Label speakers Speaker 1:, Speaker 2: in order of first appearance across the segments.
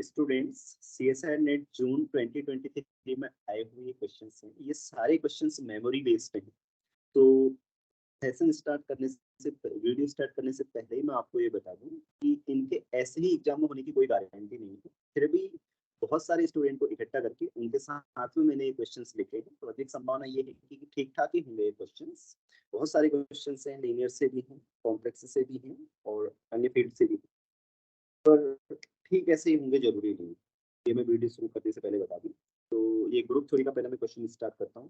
Speaker 1: Students, CSR net जून 2023 में आए हुए क्वेश्चंस हैं। ये सारे क्वेश्चंस मेमोरी बेस्ड हैं। तो सेशन स्टार्ट करने से वीडियो स्टार्ट करने से पहले ही मैं आपको ये बता दूं कि इनके ऐसे ही एग्जाम में होने की कोई गारंटी नहीं है। फिर भी बहुत सारे स्टूडेंट को इकट्ठा करके उनके साथ में मैंने ये क्वेश्चंस लिखे हैं, तो अधिक संभावना ये है कि ठीक ठाक ही होंगे ये क्वेश्चंस। बहुत सारे क्वेश्चंस हैं, लीनियर से भी हैं, कॉम्प्लेक्स से भी हैं और अन्य फील्ड से भी हैं। पर ठीक ऐसे ही होंगे जरूरी नहीं। ये मैं वीडियो शुरू करने से पहले बता दूं। तो ये ग्रुप थ्योरी का पहला मैं क्वेश्चन स्टार्ट करता हूँ।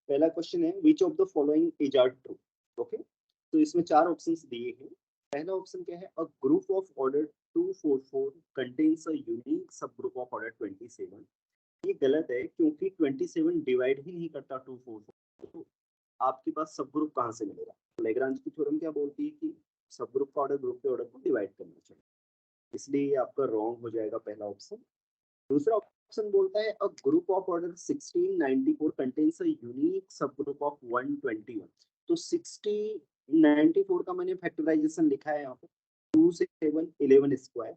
Speaker 1: पहला क्वेश्चन है, which of the following is are true. Okay, तो इसमें चार ऑप्शंस दिए हैं। पहला ऑप्शन क्या है, अ group of order 244 contains a unique sub group of order 27। ये गलत है क्योंकि 27 डिवाइड ही नहीं करता 244। तो आपके पास सब ग्रुप कहाँ से मिलेगा? लैग्रांज की थ्योरम क्या बोलती है कि सब ग्रुप का ऑर्डर ग्रुप के ऑर्डर को डिवाइड करना चाहिए, इसलिए ये आपका रॉन्ग हो जाएगा पहला ऑप्शन। दूसरा ऑप्शन बोलता है, अ group of order 1694 contains a unique sub group of 121। तो 1694 का मैंने फैक्टराइजेशन लिखा है यहाँ पे 2 से 7 11 स्क्वायर।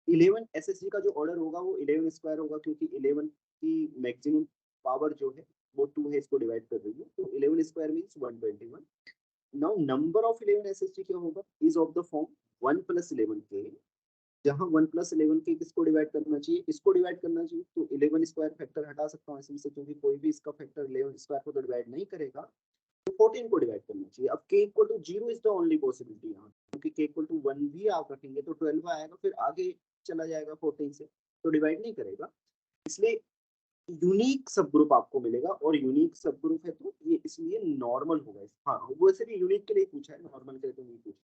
Speaker 1: 11 एसएसजी का जो ऑर्डर होगा वो 11 स्क्वायर होगा, क्योंकि 11 की मैक्सिमम पावर जो है वो 2 है, इसको डिवाइड कर रही है। तो 11 square means 121। Now number of 11 SSG क्या होगा, इज ऑफ द फॉर्म 1 + 11 के, जहाँ 1 + 11 के किसको डिवाइड करना चाहिए, इसको डिवाइड करना चाहिए। तो 11 स्क्वायर फैक्टर हटा सकता हूँ इसमें से, क्योंकि कोई भी इसका फैक्टर 11 स्क्वायर को तो डिवाइड नहीं करेगा। तो 14 को डिवाइड करना चाहिए। अब k = 0 is the only possibility यहाँ, क्योंकि k = 1 भी आप रखेंगे तो 12 आएगा, फिर आगे चला जाएगा 14 से, तो डिवाइड नहीं करेगा। इसलिए यूनिक सब ग्रुप आपको मिलेगा, और यूनिक सब ग्रुप है तो ये इसलिए नॉर्मल होगा। हाँ, वैसे भी यूनिक के लिए पूछा है, नॉर्मल के लिए तो नहीं पूछा।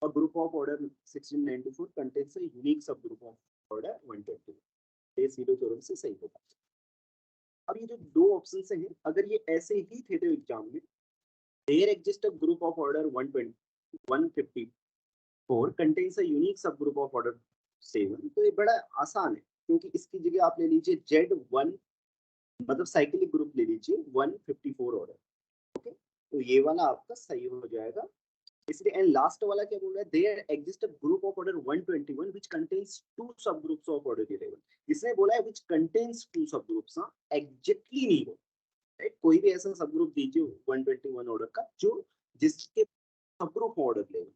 Speaker 1: और group of order 1694 contains a unique sub group of order 120। ये सीधे थ्योरम से सही होगा। अब ये जो दो ऑप्शंस हैं, अगर ये ऐसे ही थे तो एग्जाम में, there exist a group of order 120 154 contains a unique sub group of order 7, तो ये बड़ा आसान है, क्योंकि इसकी जगह आप ले लीजिए Z1, मतलब साइक्लिक ग्रुप ले लीजिए 154 ऑर्डर। ओके, तो ये वाला आपका सही हो जाएगा। इसलिए एंड लास्ट वाला क्या बोल रहा है, there exist a group of order 121 which contains two sub groups of order 11। इसने बोला है which contains two sub groups. हां, एग्जैक्टली नहीं हो, राइट? कोई भी ऐसा सब ग्रुप दीजिए 121 ऑर्डर का जो जिसके सब ग्रुप ऑर्डर 11।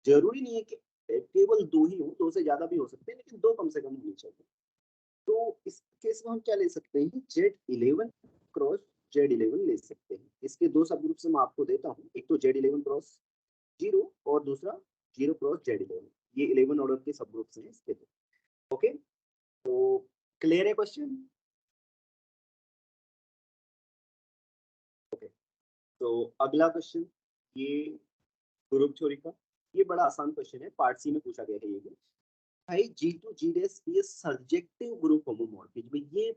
Speaker 1: जरूरी नहीं है कि केवल दो ही हो, दो से ज्यादा भी हो सकते हैं, लेकिन दो कम से कम होनी चाहिए। तो इस केस में हम क्या ले सकते हैं, Z11 क्रॉस Z11 ले सकते हैं। इसके दो सब ग्रुप्स मैं आपको देता हूँ, एक तो Z11 क्रॉस 0 और दूसरा 0 क्रॉस Z11। ये 11 ऑर्डर के सब ग्रुप्स हैं इसके दो। ओके, तो क्लियर है क्वेश्चन? ओके, तो अगला क्वेश्चन, ये ग्रुप थ्योरी का, ये बड़ा आसान क्वेश्चन है, पार्ट सी में पूछा गया है ये भी। भाई G2 G' ये सर्जेक्टिव ग्रुप होमोमॉर्फिज्म, ये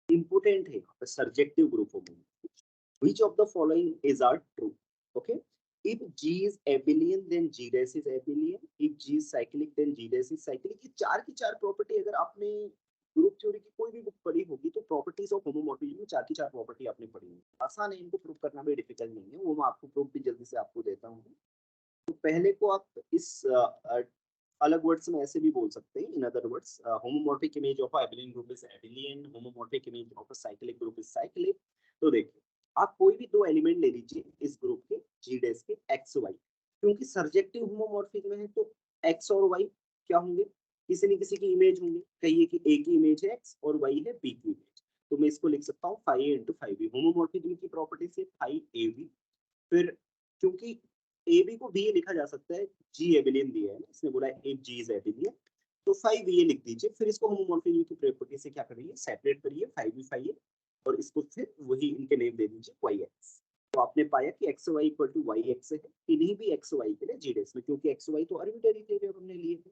Speaker 1: इंपोर्टेंट है यहाँ पे, surjective group homomorphism. Which of the following is are true? Okay. If G is abelian, then G' is abelian. If G is cyclic, then G' is cyclic. ये चार की चार property, अगर आपने ग्रुप थ्योरी की कोई भी बुक पढ़ी होगी तो प्रॉपर्टीज ऑफ होमोमॉर्फिज्म में चार की चार प्रॉपर्टी आपने पढ़ी होगी। आसान है, इनको प्रूव करना भी डिफिकल्ट नहीं है, वो मैं आपको प्रूफ भी जल्दी से आपको देता हूँ। तो पहले को आप इस अलग वर्ड्स में ऐसे भी बोल सकते हैं, in other words, homomorphic image of abelian group is एबिलियन, homomorphic image of a cyclic group is cyclic. तो देखिए, आप कोई भी दो एलिमेंट ले लीजिए इस ग्रुप के G' के एक्स वाई, क्योंकि सर्जेक्टिव होमोमॉर्फिक में है तो एक्स और वाई क्या होंगे, किसी न किसी की इमेज होंगे। कहिए कि ए की इमेज है एक्स और वाई है बी की इमेज, तो मैं इसको लिख सकता हूँ फाई ए इंटू फाई बी। होमोमॉर्फिज्म की प्रॉपर्टी से फाई ए बी, फिर क्योंकि ए बी को बी लिखा जा सकता है, जी एबिलियन दिया है ना, इसने बोला है इफ जी इज एबिलियन, तो फाइव ये लिख दीजिए। फिर इसको होमोमॉर्फिज्म की प्रॉपर्टी से क्या करिए, सेपरेट करिए, फाइव फाइव, और इसको फिर वही इनके नेम दे दीजिए वाई एक्स। तो आपने पाया कि x y equal to y x है, इन्हीं भी एक्स वाई के लिए जी डेस में, क्योंकि एक्स वाई तो आर्बिट्रेरी थे जब हमने लिए थे।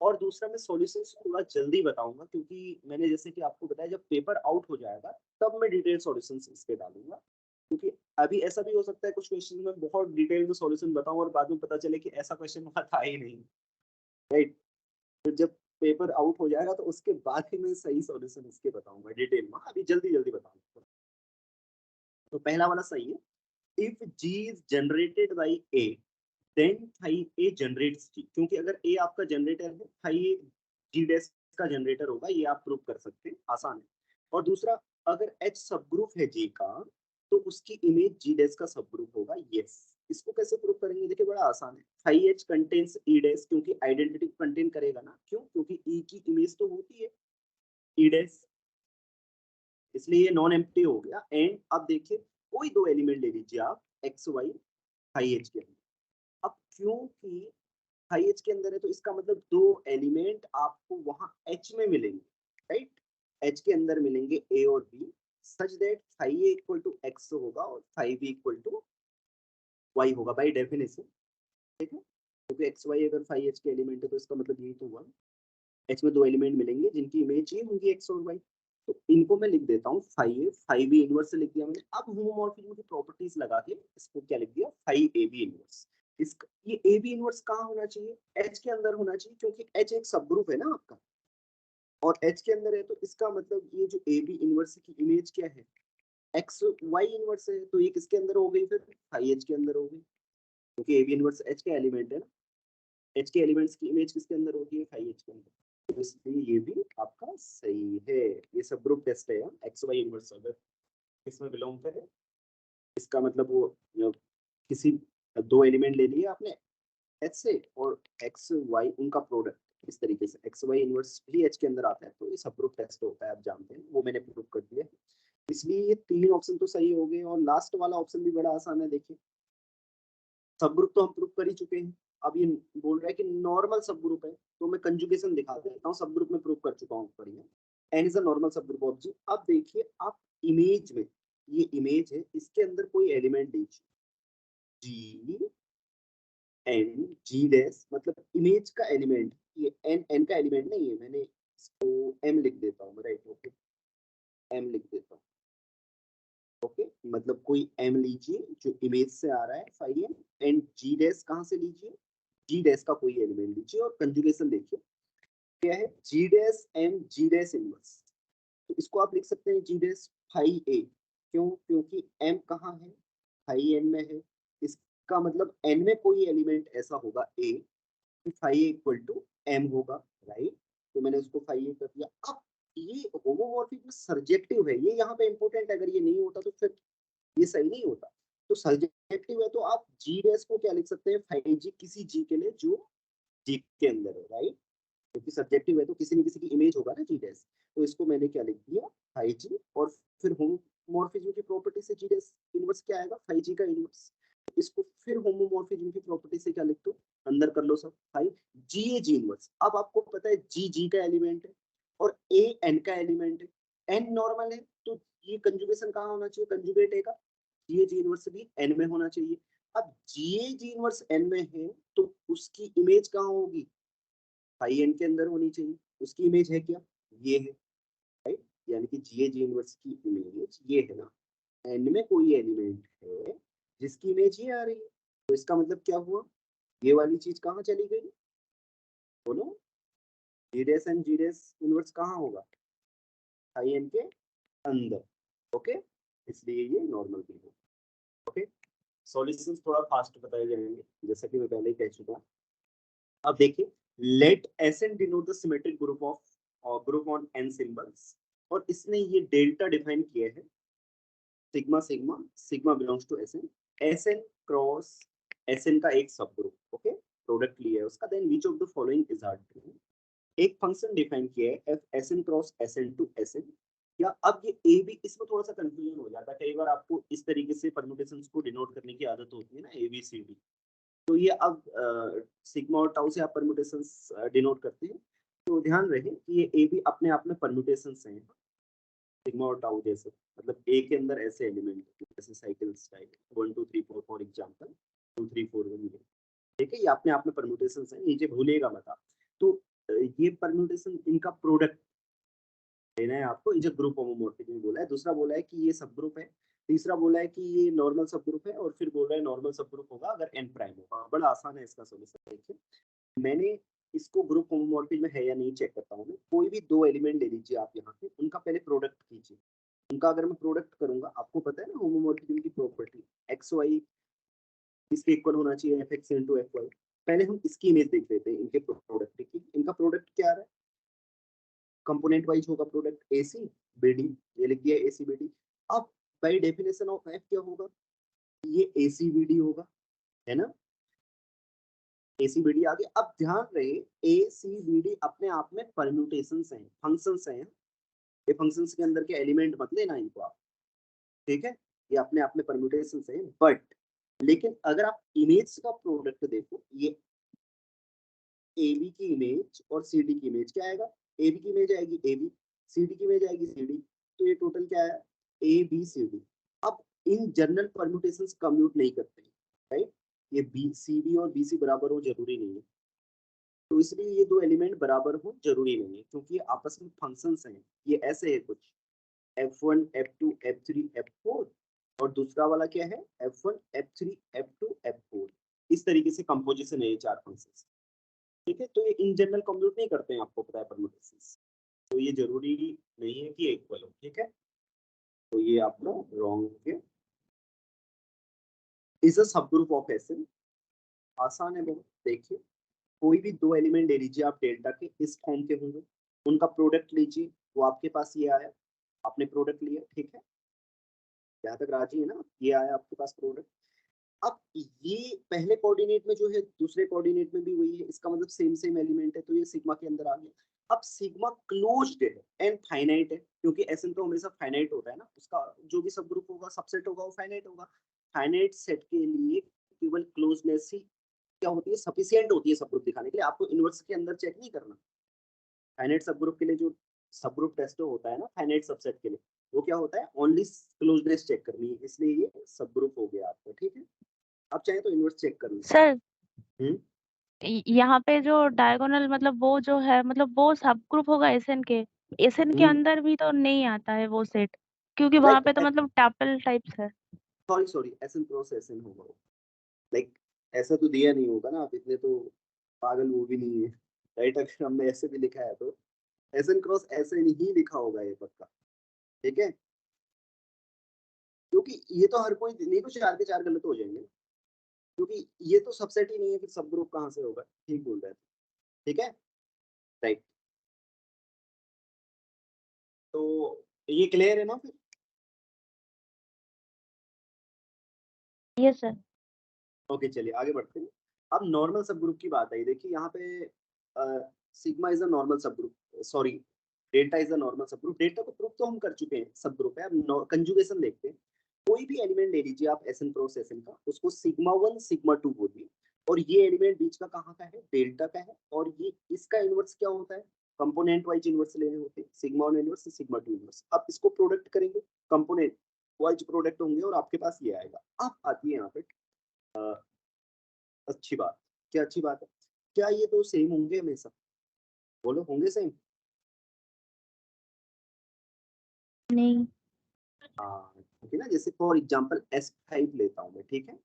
Speaker 1: और दूसरा मैं सॉल्यूशन थोड़ा जल्दी बताऊंगा, क्योंकि मैंने जैसे कि आपको बताया जब पेपर आउट हो जाएगा तब मैं डिटेल सॉल्यूशन इस पे डालूंगा, क्योंकि अभी ऐसा भी हो सकता है कुछ क्वेश्चन में बहुत डिटेल में सॉल्यूशन बताऊं और बाद में पता चले कि ऐसा क्वेश्चन वहां था ही नहीं, राइट? तो जब पेपर आउट हो जाएगा तो उसके बाद ही मैं सही सॉल्यूशन इसके बताऊंगा डिटेल में, अभी जल्दी जल्दी बताऊंगा। तो पहला वाला सही है, if G is generated by A then phi A generates G, क्योंकि अगर ए आपका जनरेटर है, फाई ए जी डैश का जनरेटर होगा, ये आप प्रूव कर सकते हैं, आसान है। और दूसरा, अगर H सब ग्रुप है G का, तो उसकी इमेज G डैश का सब ग्रुप होगा, यस। इसको कैसे प्रूव करेंगे, देखिए बड़ा आसान है। Phi H contains E dash, क्योंकि आइडेंटिटी कंटेन करेगा ना, क्यों, क्योंकि E की इमेज तो होती है E डैश, इसलिए ये नॉन एम्प्टी हो गया। एंड अब देखिए कोई दो एलिमेंट ले लीजिए आप, एक्स वाई फाई H के अंदर। अब क्योंकि फाई H के अंदर है, तो इसका मतलब दो एलिमेंट आपको वहां H में मिलेंगे, राइट। H के अंदर मिलेंगे A और B, such that phi A equal to x होगा और phi B equal to y होगा बाई डेफिनेशन, ठीक है। क्योंकि एक्स वाई अगर फाई H के एलिमेंट है, तो इसका मतलब यही तो हुआ, H में दो एलिमेंट मिलेंगे जिनकी इमेज ये होंगी एक्स और वाई। तो इनको मैं लिख देता हूँ फाई ए, फाई बी इनवर्स से लिख दिया मैंने। अब होमोमॉर्फिज्म की प्रॉपर्टीज लगा के इसको क्या लिख दिया, फाई ए बी इनवर्स। इस ये ए बी इनवर्स कहाँ होना चाहिए, H के अंदर होना चाहिए, क्योंकि H एक सब ग्रुप है ना आपका, और H के अंदर है, तो इसका मतलब ये जो ए बी इनवर्स की इमेज क्या है, एक्स वाई इनवर्स है, तो ये किसके अंदर हो गई, फिर फाई H के अंदर हो गई, क्योंकि ए बी इनवर्स H के एलिमेंट है ना। H के एलिमेंट्स की इमेज किसके अंदर होती है, फाई H के अंदर। तो इसलिए ये भी आपका सही है, ये सब ग्रुप टेस्ट है, एक्स वाई इनवर्स अगर इसमें बिलोंग करे, इसका मतलब वो किसी दो एलिमेंट ले लिए आपने H से, और एक्स वाई उनका प्रोडक्ट इस तरीके से, एक्स वाई इनवर्स भी H के अंदर आता है, तो ये सब ग्रुप टेस्ट होता है, आप जानते हैं, वो मैंने प्रूव कर दिया। इसलिए ये तीन ऑप्शन तो सही हो गए, और लास्ट वाला ऑप्शन भी बड़ा आसान है। देखिए सब ग्रुप तो हम प्रूव कर ही चुके हैं, अब ये बोल रहा है कि नॉर्मल सब ग्रुप है, तो मैं कंजुगेशन दिखा देता हूँ, सब ग्रुप में प्रूव कर चुका हूँ बढ़िया। एन इज अ नॉर्मल सब ग्रुप ऑफ जी। अब देखिए आप इमेज में, ये इमेज है, इसके अंदर कोई एलिमेंट दीजिए, जी एन जी डैश, मतलब इमेज का एलिमेंट, ये एन एन का एलिमेंट नहीं है, मैंने इसको एम लिख देता हूँ, राइट, ओके, एम लिख देता हूँ, ओके। मतलब कोई एम लीजिए जो इमेज से आ रहा है phi M, and G dash कहाँ से लीजिए, जी डैश का कोई एलिमेंट लीजिए, और कंजुगेशन देखिए क्या है, G dash M G dash inverse. तो इसको आप लिख सकते हैं जी डैश फाई ए, क्यों, क्योंकि एम कहाँ है, फाई एन में है, इसका मतलब एन में कोई एलिमेंट ऐसा होगा A, phi A equal to M होगा, राइट। तो मैंने उसको फाई ए कर दिया। अब ये होमोमॉर्फिज्म सर्जेक्टिव है, ये यहाँ पे इंपॉर्टेंट है, अगर ये नहीं होता तो फिर ये सही नहीं होता। तो सर्जेक्टिव है, तो आप जी डैश को क्या लिख सकते हैं, फाई जी किसी जी के लिए जो जी के अंदर है, राइट। क्योंकि सब्जेक्टिव है, तो किसी न किसी की इमेज होगा ना जी डैश, तो इसको मैंने क्या लिख दिया, फाई जी, और फिर होमोमॉर्फिज्म की प्रॉपर्टी से जी डैश इनवर्स क्या आएगा, फाई जी का इनवर्स। इसको फिर होमोमॉर्फिज्म की प्रॉपर्टी से क्या लिख दो, अंदर कर लो सब, फाई जी ए जी इनवर्स। अब आपको पता है जी जी का एलिमेंट है और ए एन का एलिमेंट है, एन नॉर्मल है, तो ये कंजुगेशन कहाँ होना चाहिए, कंजुगेट ए का, जी ए जी इनवर्स भी एन में होना चाहिए। अब जी ए जी इनवर्स एन में है, तो उसकी इमेज कहाँ होगी, फाई एन के अंदर होनी चाहिए। उसकी इमेज है क्या, ये है, राइट। यानी कि जी ए जी इनवर्स की इमेज ये है ना, एन में कोई एलिमेंट है जिसकी इमेज ये आ रही है, तो इसका मतलब क्या हुआ, ये वाली चीज कहाँ चली गई, बोलो, G dash and G dash inverse कहाँ होगा, फाई एन के अंदर, ओके। इसलिए ये नॉर्मल भी है, ओके। सॉल्यूशंस थोड़ा फास्ट बताए जाएंगे, जैसा कि मैं पहले ही कह चुका हूँ। अब देखिए, let S N denote the symmetric group of group on N symbols, और इसने ये डेल्टा डिफाइन किया है, sigma sigma, sigma belongs to S N cross S N का एक सब ग्रुप, ओके, प्रोडक्ट लिया है उसका, then which of the following is are true. एक फंक्शन डिफाइन किया है F S N cross S N to S N, या अब ये ए बी, इसमें थोड़ा सा कंफ्यूजन हो जाता है कई बार, आपको इस तरीके से परम्यूटेशंस को डिनोट करने की आदत होती है ना, ए बी सी डी, तो ये अब सिग्मा और टाउ से आप परम्यूटेशंस डिनोट करते हैं, तो ध्यान रहे कि ये ए बी अपने आप में परम्यूटेशंस हैं, सिग्मा और टाउ जैसे, मतलब ए के अंदर ऐसे एलिमेंट जैसे साइकिल स्टाइल 1 2 3 4 फॉर एग्जांपल 2 3 4 1, ठीक है, ये अपने आप में परम्यूटेशंस हैं, नीचे भूलेगा मत आप। तो ये परम्यूटेशन इनका प्रोडक्ट लेना है आपको, ये जो ग्रुप होमोमॉर्फिज्म बोला है, दूसरा बोला है कि ये सब ग्रुप है, तीसरा बोला है कि ये नॉर्मल सब ग्रुप है, और फिर बोल रहा है नॉर्मल सब ग्रुप होगा अगर एन प्राइम होगा। बड़ा आसान है इसका सॉल्यूशन, देखिए मैंने इसको ग्रुप होमोमॉर्फिज्म है या नहीं चेक करता हूँ मैं, कोई भी दो एलिमेंट ले लीजिए आप यहाँ पे, उनका पहले प्रोडक्ट कीजिए, उनका अगर मैं प्रोडक्ट करूंगा, आपको पता है ना होमोमॉर्फिज्म की प्रॉपर्टी, एक्स वाई इसके इक्वल होना चाहिए F x into F y. पहले हम इसकी इमेज देख लेते हैं, इनके प्रोडक्ट की, इनका प्रोडक्ट क्या आ रहा है, कंपोनेंट वाइज होगा प्रोडक्ट एसी बीडी, ये लिख दिया एसी बीडी। अब बाय डेफिनेशन ऑफ एफ क्या होगा, ये एसी बीडी होगा, है ना, एसी बीडी आगे। अब ध्यान रहे ए सी बी डी अपने आप में परम्यूटेशंस हैं, फंक्शंस हैं, ये फंक्शंस के अंदर के एलिमेंट मत लेना इनको आप, ठीक है, ये अपने आप में परम्यूटेशंस हैं। बट लेकिन अगर आप इमेज का प्रोडक्ट देखो, ये ए बी की इमेज और सी डी की इमेज क्या आएगा, ए बी की इमेज आएगी ए बी, सी डी की इमेज आएगी सी डी, तो ये टोटल क्या है ए बी सी डी। अब इन जनरल परम्यूटेशंस कम्यूट नहीं करते, राइट, ये बी सी डी और बी सी बराबर हो जरूरी नहीं है, तो इसलिए ये दो एलिमेंट बराबर हो जरूरी नहीं है, क्योंकि ये आपस में फंक्शंस हैं, ये ऐसे है कुछ f1 f2 f3 f4, और दूसरा वाला क्या है f1 f3 f2 f4, इस तरीके से कंपोजिशन है ये चार फंक्शंस, ठीक है। तो ये इन जनरल कंप्यूट नहीं करते हैं, आपको पता है परम्यूटेशंस, तो ये जरूरी नहीं है कि इक्वल हो, ठीक है, तो ये आपका रॉन्ग हो गया। इज अ सब ग्रुप ऑफ एसएन, आसान है बहुत, देखिए कोई भी दो एलिमेंट ले लीजिए आप डेल्टा के, इस फॉर्म के होंगे, उनका प्रोडक्ट लीजिए, वो आपके पास ये आया, आपने प्रोडक्ट लिया, ठीक है, यहाँ तक राजी है ना, ये आया आपके पास प्रोडक्ट। अब ये पहले कोऑर्डिनेट में जो है दूसरे कोऑर्डिनेट में भी वही है, इसका मतलब सेम सेम एलिमेंट है, तो ये सिग्मा के अंदर आ गया। अब सिग्मा क्लोज्ड है एंड फाइनाइट है, क्योंकि एसएन तो हमेशा फाइनाइट होता है ना, उसका जो भी सब ग्रुप होगा सबसेट होगा वो फाइनाइट होगा। फाइनाइट सेट के लिए केवल क्लोजनेस ही क्या होती है, सफिशिएंट होती है सब ग्रुप दिखाने के लिए, आपको इनवर्स के अंदर चेक नहीं करना। फाइनाइट सब ग्रुप के लिए जो सब ग्रुप टेस्ट होता है ना फाइनाइट सबसेट के लिए, वो क्या होता है, ओनली क्लोजनेस चेक करनी है, इसलिए ये सब ग्रुप हो गया आपका, ठीक है। आप चाहे तो इनवर्स चेक कर लो।
Speaker 2: सर
Speaker 1: हम्म,
Speaker 2: यहाँ पे जो डायगोनल मतलब वो जो है मतलब वो सब ग्रुप होगा एसएन के, एसएन के अंदर भी तो नहीं आता है वो सेट, क्योंकि वहां
Speaker 1: लाइक
Speaker 2: पे तो मतलब टैपल टाइप्स है।
Speaker 1: Sorry sorry SN cross SN होगा, लाइक ऐसा तो दिया नहीं होगा ना, आप इतने तो पागल वो भी नहीं है, राइट, अगर हमने ऐसे भी लिखा है तो एसएन क्रॉस ऐसे नहीं लिखा होगा ये पक्का, ठीक है, क्योंकि ये तो हर कोई नहीं, तो चार के चार गलत हो जाएंगे, क्योंकि ये तो सबसेट ही नहीं है, फिर सब ग्रुप कहाँ से होगा, ठीक बोल रहे थे, ठीक है, राइट। तो ये क्लियर है ना फिर।
Speaker 2: Yes sir.
Speaker 1: ओके चलिए आगे बढ़ते हैं। अब नॉर्मल सब ग्रुप की बात आई, देखिए यहाँ पे सिग्मा इज अ नॉर्मल सब group, sorry delta is a normal सब ग्रुप, डेल्टा को प्रूव तो हम कर चुके हैं सब ग्रुप है, अब कंजुगेशन देखते हैं। कोई भी एलिमेंट ले लीजिए आप एसएन क्रॉस एसएन का, उसको सिग्मा 1 सिग्मा 2 बोलिए, और ये एलिमेंट बीच का कहाँ का है, डेल्टा का है, और ये इसका इनवर्स क्या होता है, कंपोनेंट वाइज इनवर्स लेने होते हैं, सिग्मा 1 इनवर्स सिग्मा 2 इनवर्स। अब इसको प्रोडक्ट करेंगे, कंपोनेंट वाइज प्रोडक्ट होंगे और आपके पास ये आएगा। अब आती है यहाँ पे अच्छी बात, क्या अच्छी बात है, क्या ये दो सेम होंगे हमेशा, बोलो होंगे सेम।
Speaker 2: नहीं।
Speaker 1: हाँ ठीक है ना, जैसे फॉर एग्जांपल S5 लेता हूँ मैं, ठीक है,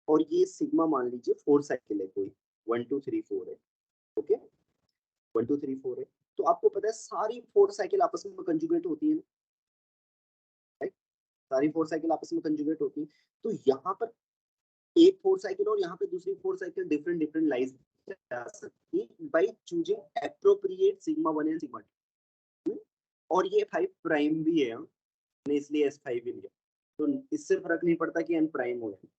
Speaker 1: और ये सिग्मा मान लीजिए 4 साइकिल है कोई, 1 2 3 4 है, ओके, 1 2 3 4 है, तो आपको पता है सारी 4 साइकिल आपस में कंजुगेट होती है, राइट, सारी 4 साइकिल आपस में कंजुगेट होती है। तो यहाँ पर एक 4 साइकिल और यहाँ पे दूसरी 4 साइकिल डिफरेंट डिफरेंट लाइज जा सकती है by choosing appropriate sigma 1 and sigma 2, और ये 5 प्राइम भी है, हमने इसलिए S5 भी लिया, तो इससे फर्क नहीं पड़ता कि n प्राइम हो जाए।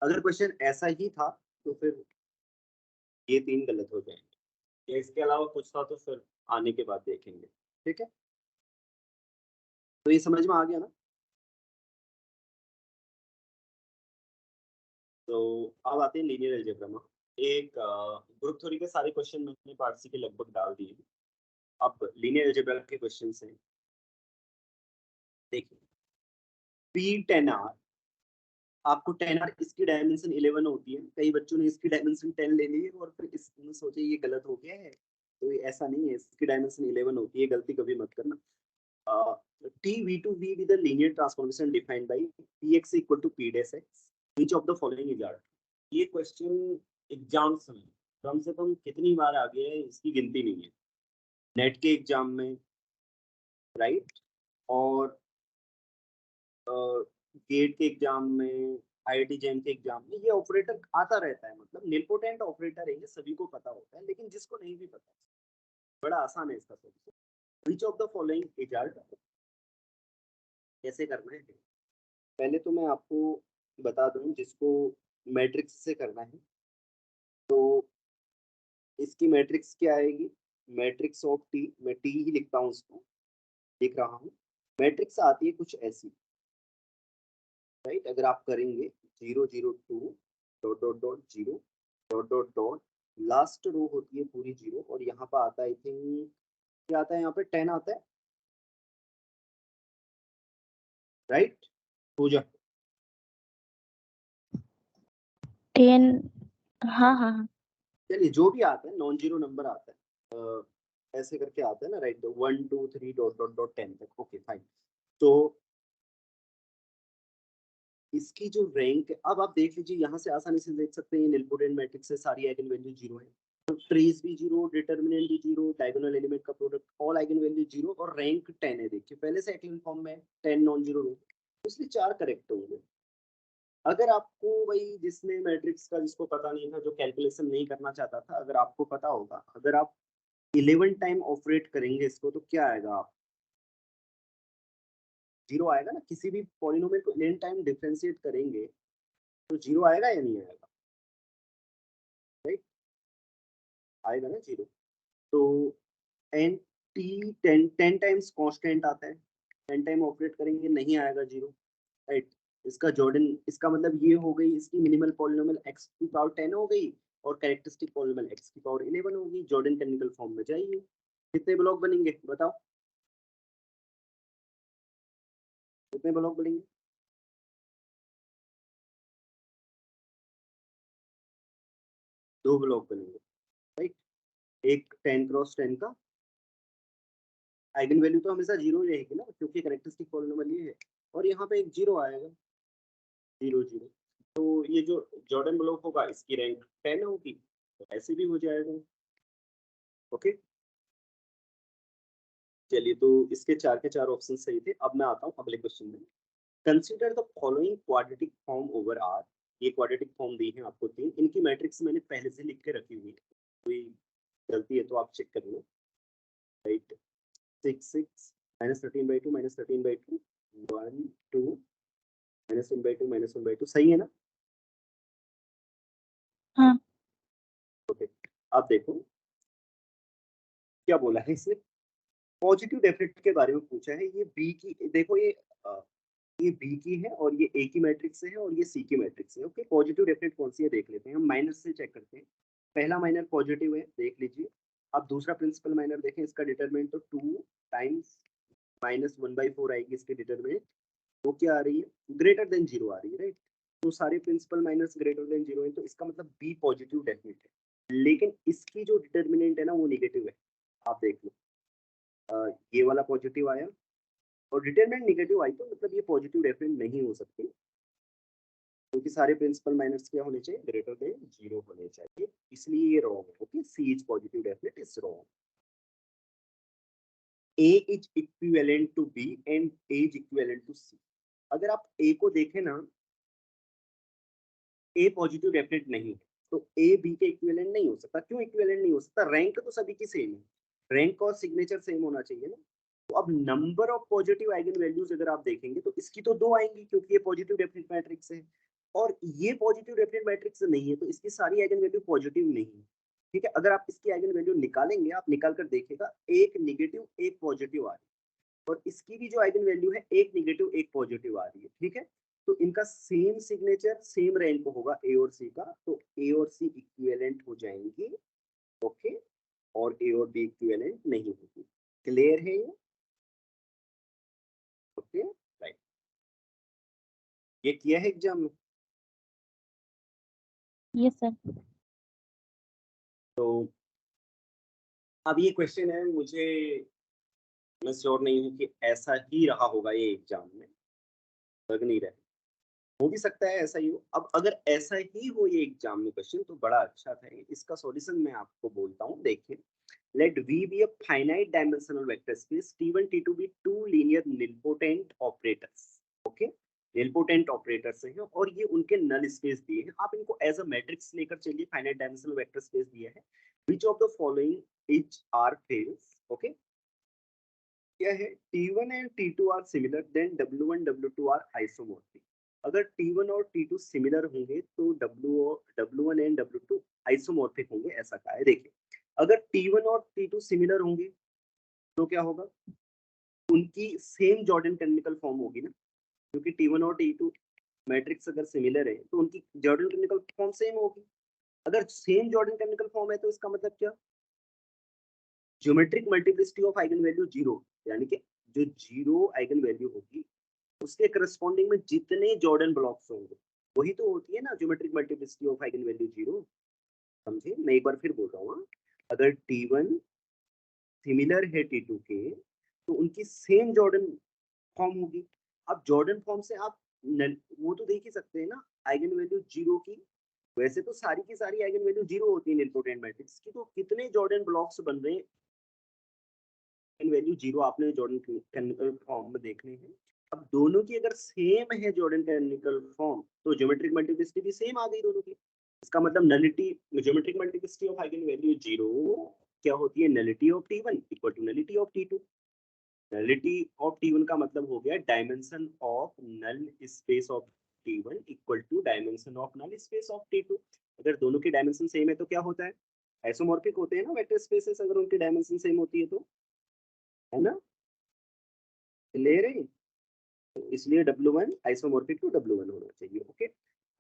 Speaker 1: अगर क्वेश्चन ऐसा ही था तो फिर ये तीन गलत हो जाएंगे, या इसके अलावा कुछ था तो फिर आने के बाद देखेंगे, ठीक है, तो ये समझ में आ गया ना। तो अब आते हैं लीनियर अलजेब्रा में। एक ग्रुप थ्योरी के सारे क्वेश्चन मैंने पारसी के लगभग डाल दिए, अब लीनियर अलजेब्रा के क्वेश्चन हैं, देखिए P10R, आपको 10R इसकी डायमेंशन 11 होती है, कई बच्चों ने इसकी डायमेंशन 10 ले ली है और फिर इसने सोचे ये गलत हो गया है, तो ये ऐसा नहीं है, इसकी डायमेंशन 11 होती है, गलती कभी मत करना। T V2V with a linear transformation defined by Px equal to P dash x, which of the following is R? ये क्वेश्चन एग्जाम्स में कम से कम कितनी बार आ गया है इसकी गिनती नहीं है, नेट के एग्जाम में, राइट, और गेट के एग्जाम में, आईआईटी जैम के एग्जाम में, ये ऑपरेटर आता रहता है, मतलब निलपोटेंट ऑपरेटर है, ये सभी को पता होता है, लेकिन जिसको नहीं भी पता, बड़ा आसान है इसका solution. Which of the following is are, कैसे करना है पहले तो मैं आपको बता दूं, जिसको मैट्रिक्स से करना है तो इसकी मैट्रिक्स क्या आएगी, मैट्रिक्स ऑफ टी, मैं टी ही लिखता हूँ उसको, लिख रहा हूँ। मैट्रिक्स आती है कुछ ऐसी, राइट, अगर आप करेंगे 0 0 2 dot dot dot 0 dot dot dot, last row होती है पूरी 0, और यहाँ पर आता है आई थिंक क्या आता है, यहाँ पे 10 आता है, राइट, पूजा
Speaker 2: 10, हाँ हाँ हाँ।
Speaker 1: चलिए जो भी आता है नॉन जीरो नंबर आता है, ऐसे करके आता है ना, राइट, 1 2 3 डॉट डॉट डॉट 10 तक, ओके फाइन। तो इसकी जो रैंक, अब आप देख लीजिए, यहाँ से आसानी से देख सकते हैं निलपोटेंट मैट्रिक्स से सारी आइगन वैल्यू जीरो है, तो ट्रेस भी जीरो, डिटर्मिनेंट भी जीरो, डायगोनल एलिमेंट का product, all eigen value zero, और रैंक 10 है। देखिए पहले से एक्लन फॉर्म में 10 नॉन जीरो रो, इसलिए 4 करेक्ट होंगे। अगर आपको वही जिसने मैट्रिक्स का, जिसको पता नहीं था, जो कैलकुलेशन नहीं करना चाहता था, अगर आपको पता होगा, अगर आप 11 टाइम ऑपरेट करेंगे इसको तो क्या आएगा, आप जीरो आएगा ना, किसी भी पॉलिनोमियल को 11 टाइम डिफरेंशिएट करेंगे तो जीरो आएगा या नहीं आएगा, राइट, आएगा ना जीरो। तो एन टी 10 टाइम्स कांस्टेंट आता है, 10 टाइम ऑपरेट करेंगे नहीं आएगा जीरो, राइट। इसका जॉर्डन, इसका मतलब ये हो गई इसकी मिनिमल पॉलिनोमियल x की पावर 10 हो गई, और कैरेक्टरिस्टिक पॉलिनोमियल x की पावर 11 होगी, जॉर्डन कैनिकल फॉर्म में जाइए। कितने ब्लॉक बनेंगे बताओ, कितने ब्लॉक बनेंगे, दो ब्लॉक बनेंगे, राइट। एक 10 क्रॉस 10 का आइगन वैल्यू तो हमेशा जीरो ही रहेगी ना, क्योंकि कैरेक्टरिस्टिक पॉलिनोमियल ये है, और यहाँ पे एक जीरो आएगा, जीरो जीरो। तो ये जो जॉर्डन ब्लॉक होगा इसकी रैंक 10 होगी, तो ऐसे भी हो जाएगा, ओके। चलिए, तो इसके चार के चार ऑप्शन सही थे। अब मैं आता हूँ अगले क्वेश्चन में। Consider the following quadratic form over R, ये क्वाड्रेटिक फॉर्म दी है आपको तीन, इनकी मैट्रिक्स मैंने पहले से लिख के रखी हुई है, कोई गलती है तो आप चेक कर लो, राइट। 6 6 -13/2 -13/2 1 2 -1/2 -1/2, सही है ना,
Speaker 2: हाँ,
Speaker 1: ओके। अब देखो क्या बोला है इसने, पॉजिटिव डेफिनेट के बारे में पूछा है। ये बी की, देखो ये बी की है, और ये ए की मैट्रिक्स है, और ये सी की मैट्रिक्स है, ओके। पॉजिटिव डेफिनेट कौन सी है देख लेते हैं, हम माइनस से चेक करते हैं। पहला माइनर पॉजिटिव है, देख लीजिए। अब दूसरा प्रिंसिपल माइनर देखें, इसका डिटरमिनेंट तो 2 टाइम्स -1/4 आएगी इसके डिटरमिनेंट, वो क्या आ रही है, ग्रेटर देन जीरो आ रही है, राइट। तो सारे principal minors greater than zero है, तो इसका मतलब बी पॉजिटिव डेफिनेट है, लेकिन इसकी जो डिटरमिनेंट है ना वो निगेटिव है, आप देख लो। ये वाला पॉजिटिव आया और डिटरमिनेंट निगेटिव आई, तो मतलब ये पॉजिटिव डेफिनेट नहीं हो सकती, क्योंकि सारे प्रिंसिपल माइनस क्या होने चाहिए, ग्रेटर देन जीरो होने चाहिए, इसलिए ये रॉन्ग है, okay. C is positive definite is wrong. A is equivalent to B and A is equivalent to C. अगर आप ए को देखें ना, ए पॉजिटिव डेफिनेट नहीं है, तो ए बी के इक्विवेलेंट नहीं हो सकता। क्यों इक्विवेलेंट नहीं हो सकता, रैंक तो सभी की सेम है, रैंक और सिग्नेचर सेम होना चाहिए ना। तो अब number of positive eigen values अगर आप देखेंगे तो इसकी तो दो आएंगी, क्योंकि ये पॉजिटिव डेफिनेट मैट्रिक्स है, और ये पॉजिटिव डेफिनेट मैट्रिक्स नहीं है, तो इसकी सारी आइगन वैल्यू पॉजिटिव नहीं है, ठीक है। अगर आप इसकी आइगन वैल्यू निकालेंगे, आप निकाल कर देखिएगा, एक निगेटिव एक पॉजिटिव आ रही है, और इसकी भी जो आइगन वैल्यू है एक निगेटिव एक पॉजिटिव आ रही है, ठीक है। तो इनका सेम सिग्नेचर सेम रैंक होगा ए और सी का, तो ए और सी इक्विवेलेंट हो जाएंगी, ओके, और ए और बी इक्विवेलेंट नहीं होगी। क्लियर है ये, ओके, राइट। ये किया है एग्जाम में,
Speaker 2: यस सर।
Speaker 1: तो अब ये क्वेश्चन है, मुझे, मैं श्योर नहीं हूँ कि ऐसा ही रहा होगा ये एग्जाम में, लग नहीं रहा है। हो भी सकता है ऐसा ही हो। अब अगर ऐसा ही हो ये एग्जाम में क्वेश्चन तो बड़ा अच्छा था। इसका सॉल्यूशन मैं आपको बोलता हूँ, देखिए। Let V be a finite dimensional vector space, T1 T2 be two linear nilpotent operators, okay, nilpotent operators हैं, और ये उनके नल स्पेस दिए हैं। आप इनको एज अ मैट्रिक्स लेकर चलिए, फाइनाइट डायमेंशनल वेक्टर स्पेस दिया है, which of the following is R fails, okay, क्या है, T1 and T2 are similar then W1 W2 are isomorphic. अगर T1 और T2 सिमिलर होंगे तो W1 एंड W2 आइसोमॉर्फिक होंगे, ऐसा कहा है। देखिए, अगर T1 और T2 सिमिलर होंगे तो क्या होगा, उनकी सेम जॉर्डन कैनोनिकल फॉर्म होगी ना, क्योंकि T1 और T2 मैट्रिक्स अगर सिमिलर है तो उनकी जॉर्डन कैनोनिकल फॉर्म सेम होगी। अगर सेम जॉर्डन कैनोनिकल फॉर्म है तो इसका मतलब क्या, geometric multiplicity of eigen value zero, यानी कि जो जीरो आइगन वैल्यू होगी उसके करस्पॉन्डिंग में जितने जॉर्डन ब्लॉक्स होंगे वही तो होती है ना geometric multiplicity of eigen value zero. समझे, मैं एक बार फिर बोल रहा हूँ। अगर T1 सिमिलर है T2 के तो उनकी सेम जॉर्डन फॉर्म होगी। अब जॉर्डन फॉर्म से आप वो तो देख ही सकते हैं ना आइगन वैल्यू जीरो की। वैसे तो सारी की सारी आइगन वैल्यू जीरो होती है निलपोटेंट मैट्रिक्स की, तो कितने जॉर्डन ब्लॉक्स बन रहे हैं वैल्यू जीरो, आपने जॉर्डन कैनोनिकल फॉर्म में देखने हैं। अब दोनों की अगर सेम है जॉर्डन कैनोनिकल फॉर्म तो ज्योमेट्रिक मल्टीप्लिसिटी भी सेम आ गई दोनों की। इसका मतलब nullity, geometric multiplicity of eigen value zero क्या होती है, nullity of T1 equal to nullity of T2। Nullity of T1 का मतलब हो गया dimension of null space of T1 equal to dimension of null space of T2। अगर दोनों की डायमेंशन सेम है तो क्या होता है, आइसोमॉर्फिक होते हैं ना वेक्टर स्पेसेस, अगर उनकी डायमेंशन सेम होती है तो, है ना, ले रहे हैं। तो इसलिए W1 आइसोमॉर्फिक टू W1 होना चाहिए। ओके,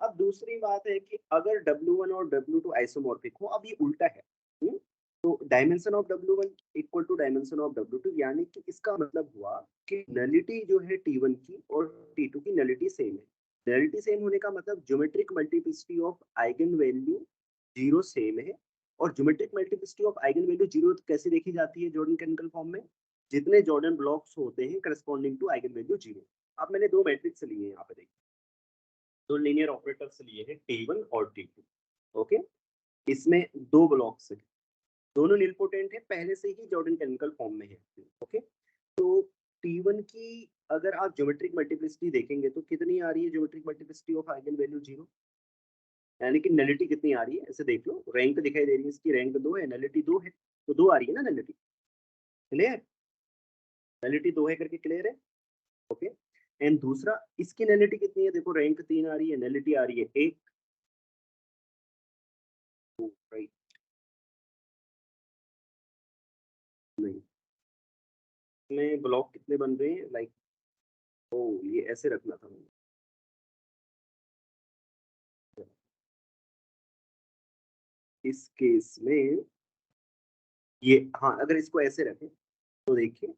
Speaker 1: अब दूसरी बात है कि अगर W1 और W2 आइसोमॉर्फिक हो, अब ये उल्टा है। हुँ? तो dimension of W1 equal to dimension of W2, यानी कि इसका मतलब हुआ कि नलिटी जो है T1 की और T2 की नलिटी सेम है। नलिटी सेम होने का मतलब geometric multiplicity of eigen value zero same है। और geometric multiplicity of eigen value zero कैसे देखी जाती है जॉर्डन कैनोनिकल फॉर्म में, जितने जॉर्डन ब्लॉक्स होते हैं corresponding to eigen value zero. अब मैंने दो मैट्रिक्स लिए हैं यहाँ पे, देखिए दो लीनियर ऑपरेटर्स लिए हैं T1 और T2। ओके, इसमें दो ब्लॉक्स हैं, दोनों निलपोटेंट है, पहले से ही जॉर्डन कैनोनिकल फॉर्म में है। ओके, तो T1 की अगर आप ज्योमेट्रिक मल्टीप्लिसिटी देखेंगे तो कितनी आ रही है geometric multiplicity of eigen value zero, यानी कि नलिटी कितनी आ रही है, ऐसे देख लो, रैंक दिखाई दे रही है, इसकी रैंक 2 है, नलिटी 2 है, तो 2 आ रही है ना नलिटी। क्लियर, नलिटी 2 है करके क्लियर है। ओके, एंड दूसरा इसकी नलिटी कितनी है, देखो रैंक 3 आ रही है, नलिटी आ रही है 1। राइट, नहीं, इसमें ब्लॉक कितने बन रहे हैं, लाइक ओ ये ऐसे रखना था मुझे। इस केस में ये, हाँ अगर इसको ऐसे रखें तो देखिए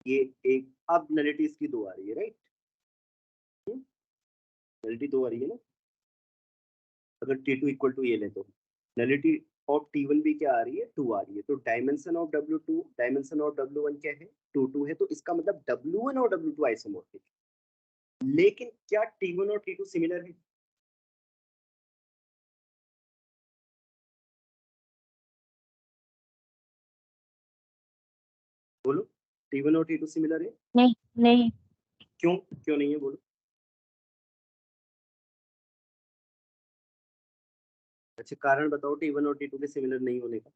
Speaker 1: ये एक, अब नलिटी इसकी 2 आ रही है, राइट, नलिटी 2 आ रही है ना। अगर T2 इक्वल टू ये ले तो नलिटी ऑफ T1 भी क्या आ रही है, 2 आ रही है। तो dimension of W2, dimension of W1 क्या है, 2 है। तो इसका मतलब W1 और W2 आइसोमॉर्फिक। लेकिन क्या T1 और T2 सिमिलर है, बोलो, T1 और T2 सिमिलर है,
Speaker 2: नहीं, नहीं।
Speaker 1: क्यों, क्यों नहीं है बोलो। अच्छा कारण बताओ T1 और T2 के सिमिलर नहीं होने का।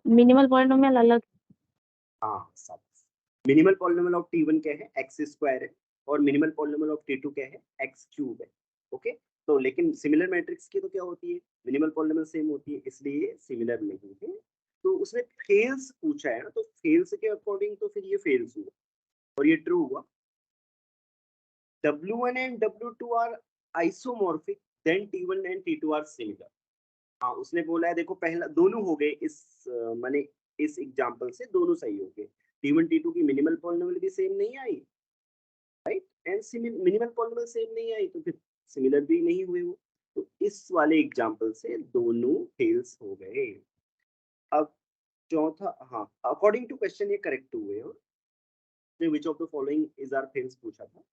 Speaker 2: मिनिमल पॉलिनोमियल अलग।
Speaker 1: हाँ सब, मिनिमल पॉलिनोमियल ऑफ T1 क्या है, एक्स स्क्वायर है, और मिनिमल पॉलिनोमियल ऑफ T2 क्या है, एक्स क्यूब है। ओके, तो लेकिन सिमिलर मैट्रिक्स की तो क्या होती है, मिनिमल पॉलिनोमियल सेम होती है, इसलिए सिमिलर नहीं है। तो उसने फेल्स पूछा है ना, तो फेल्स के अकॉर्डिंग तो फिर ये फेल्स हुआ और ये ट्रू हुआ। W1 and W2 are isomorphic then T1 and T2 are similar. हाँ उसने बोला है, देखो पहला दोनों हो गए, इस माने इस एग्जांपल से दोनों सही हो गए। T1 T2 की मिनिमल पॉलिनोमियल भी सेम नहीं आई, right, and minimal polynomial same नहीं आई तो फिर सिमिलर भी नहीं हुए वो। तो इस वाले एग्जांपल से दोनों फेल्स हो गए। अब चौथा, हाँ अकॉर्डिंग टू क्वेश्चन ये करेक्ट हुए, और which of the following is are false पूछा था।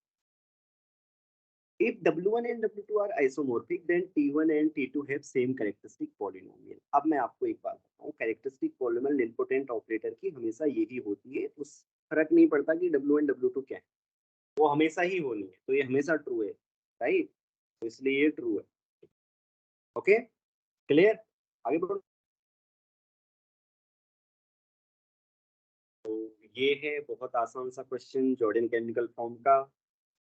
Speaker 1: If W1 and W2 are isomorphic, then T1 and T2 have same characteristic polynomial। अब मैं आपको एक बात बताऊं, कैरेक्टरिस्टिक पॉलिनोमियल निलपोटेंट ऑपरेटर की हमेशा यही होती है, उस फर्क नहीं पड़ता कि W1 W2 क्या है, वो हमेशा ही होनी है, तो ये हमेशा ट्रू है, राइट, तो इसलिए ये ट्रू है। ओके, क्लियर, आगे बढ़ो। ये है बहुत आसान सा क्वेश्चन जॉर्डन केमिकल फॉर्म का।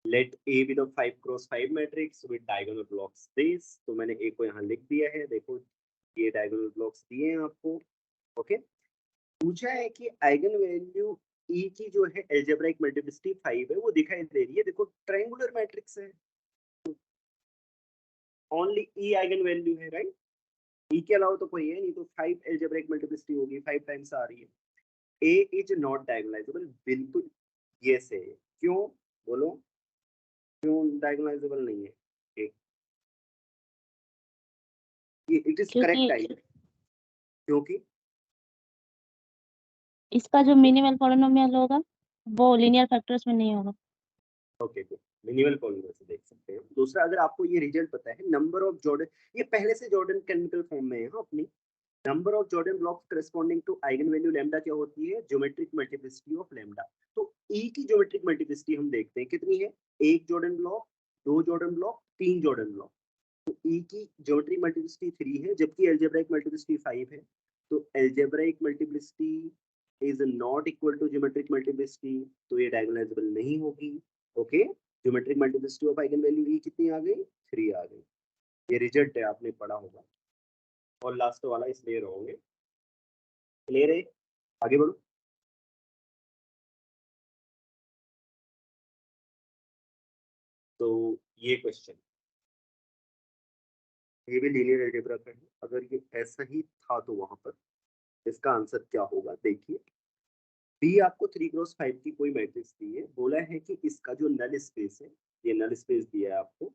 Speaker 1: Let A be the 5x5 matrix with diagonal blocks this. तो मैंने ए को यहाँ लिख दिया है, देखो ये डायगोनल ब्लॉक्स दिए हैं आपको। ओके, पूछा है कि आइगन वैल्यू ई की जो है एल्जेब्राइक मल्टीप्लिसिटी 5 है, वो दिखाई दे रही है। देखो ट्रायंगुलर मैट्रिक्स है, ओनली ई आइगन वैल्यू है, राइट। ई के अलावा तो कोई है नहीं, तो 5 एल्जेब्राइक मल्टीप्लिसिटी होगी, 5 टाइम्स आ रही है। ए इज नॉट डायगोनलाइजेबल, बिल्कुल यस है। क्यों बोलो, क्यों डायगोनलाइजेबल नहीं है? इट इज करेक्ट
Speaker 2: क्योंकि
Speaker 1: टाइप, क्योंकि
Speaker 2: इसका जो मिनिमल पॉलिनोमियल होगा वो लीनियर फैक्टर्स में नहीं होगा।
Speaker 1: ओके, मिनिमल पॉलिनोमियल से देख सकते हैं। दूसरा, अगर आपको ये रिजल्ट पता है, नंबर ऑफ जॉर्डन, ये पहले से जॉर्डन केमिकल फॉर्म में है हाँ अपनी। Number of Jordan blocks corresponding to eigen value lambda क्या होती है? Geometric multiplicity of lambda. तो ई की ज्योमेट्रिक मल्टीप्लिसिटी हम देखते हैं कितनी है। एक जॉर्डन ब्लॉक, दो जॉर्डन ब्लॉक, तीन जॉर्डन ब्लॉक। तो ई की ज्योमेट्रिक मल्टीप्लिसिटी 3 है, जबकि एल्जेब्राइक मल्टीप्लिसिटी 5 है। तो algebraic multiplicity is not equal to geometric multiplicity, तो ये डायगोनलाइजेबल नहीं होगी। Okay, geometric multiplicity of eigen value E कितनी आ गई? 3 आ गई। ये रिजल्ट है, आपने पढ़ा होगा। और लास्ट वाला इसलिए रहोगे। क्लियर है? आगे बढ़ो। तो ये क्वेश्चन, ये भी लीनियर अलजेब्रा का है। अगर ये ऐसा ही था तो वहां पर इसका आंसर क्या होगा, देखिए। बी आपको 3x5 की कोई मैट्रिक्स दी है, बोला है कि इसका जो नल स्पेस है, ये नल स्पेस दिया है आपको,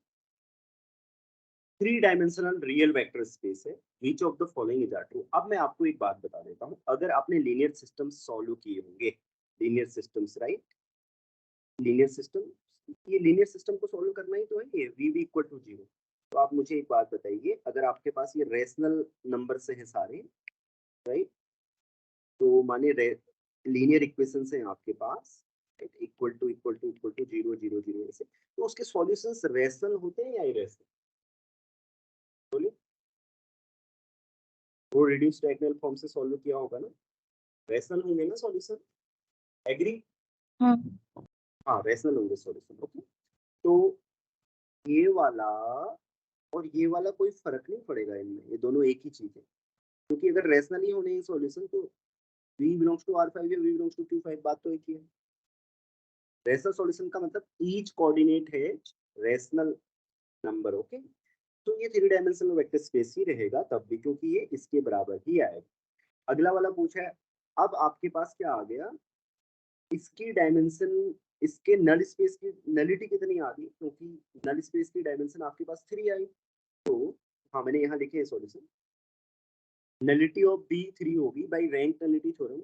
Speaker 1: 3 डायमेंशनल रियल वेक्टर स्पेस है। Which of the following is are true. अब मैं आपको एक बात बता देता हूँ, अगर आपने लीनियर सिस्टम सॉल्व किए होंगे, linear systems, right, linear system, ये लीनियर सिस्टम को सॉल्व करना ही तो है, ये वी इक्वल टू 0। तो आप मुझे एक बात बताइए, अगर आपके पास ये रेशनल नंबर से है सारे, राइट, तो माने लीनियर इक्वेशन है आपके पास, equal to equal to equal to 0 0 0 ऐसे, तो उसके सॉल्यूशंस रेशनल होते हैं या इरेशनल? बोलिए। वो रिड्यूस डायगोनल फॉर्म से सॉल्व किया होगा ना, रेशनल होंगे ना सॉल्यूशन, एग्री?
Speaker 2: हाँ,
Speaker 1: हाँ, रेशनल होंगे सॉल्यूशन। ओके, तो ये वाला और ये वाला कोई फर्क नहीं पड़ेगा इनमें, ये दोनों एक ही चीज है। क्योंकि अगर रेशनल ही होने सॉल्यूशन, तो v बिलोंग्स टू R5 या v बिलोंग्स टू Q5, बात तो एक ही है। रेशनल सॉल्यूशन का मतलब ईच कोऑर्डिनेट है रेशनल नंबर। ओके, तो ये 3 डायमेंशनल वेक्टर स्पेस ही रहेगा तब भी, क्योंकि ये इसके बराबर ही आएगा। अगला वाला पूछा है, अब आपके पास क्या आ गया, इसकी डायमेंशन, इसके नल स्पेस की नलिटी कितनी आ गई, क्योंकि नल स्पेस की डायमेंशन आपके पास 3 आई। तो हाँ, मैंने यहाँ लिखे है सॉल्यूशन। नलिटी ऑफ बी 3 होगी by rank nullity theorem.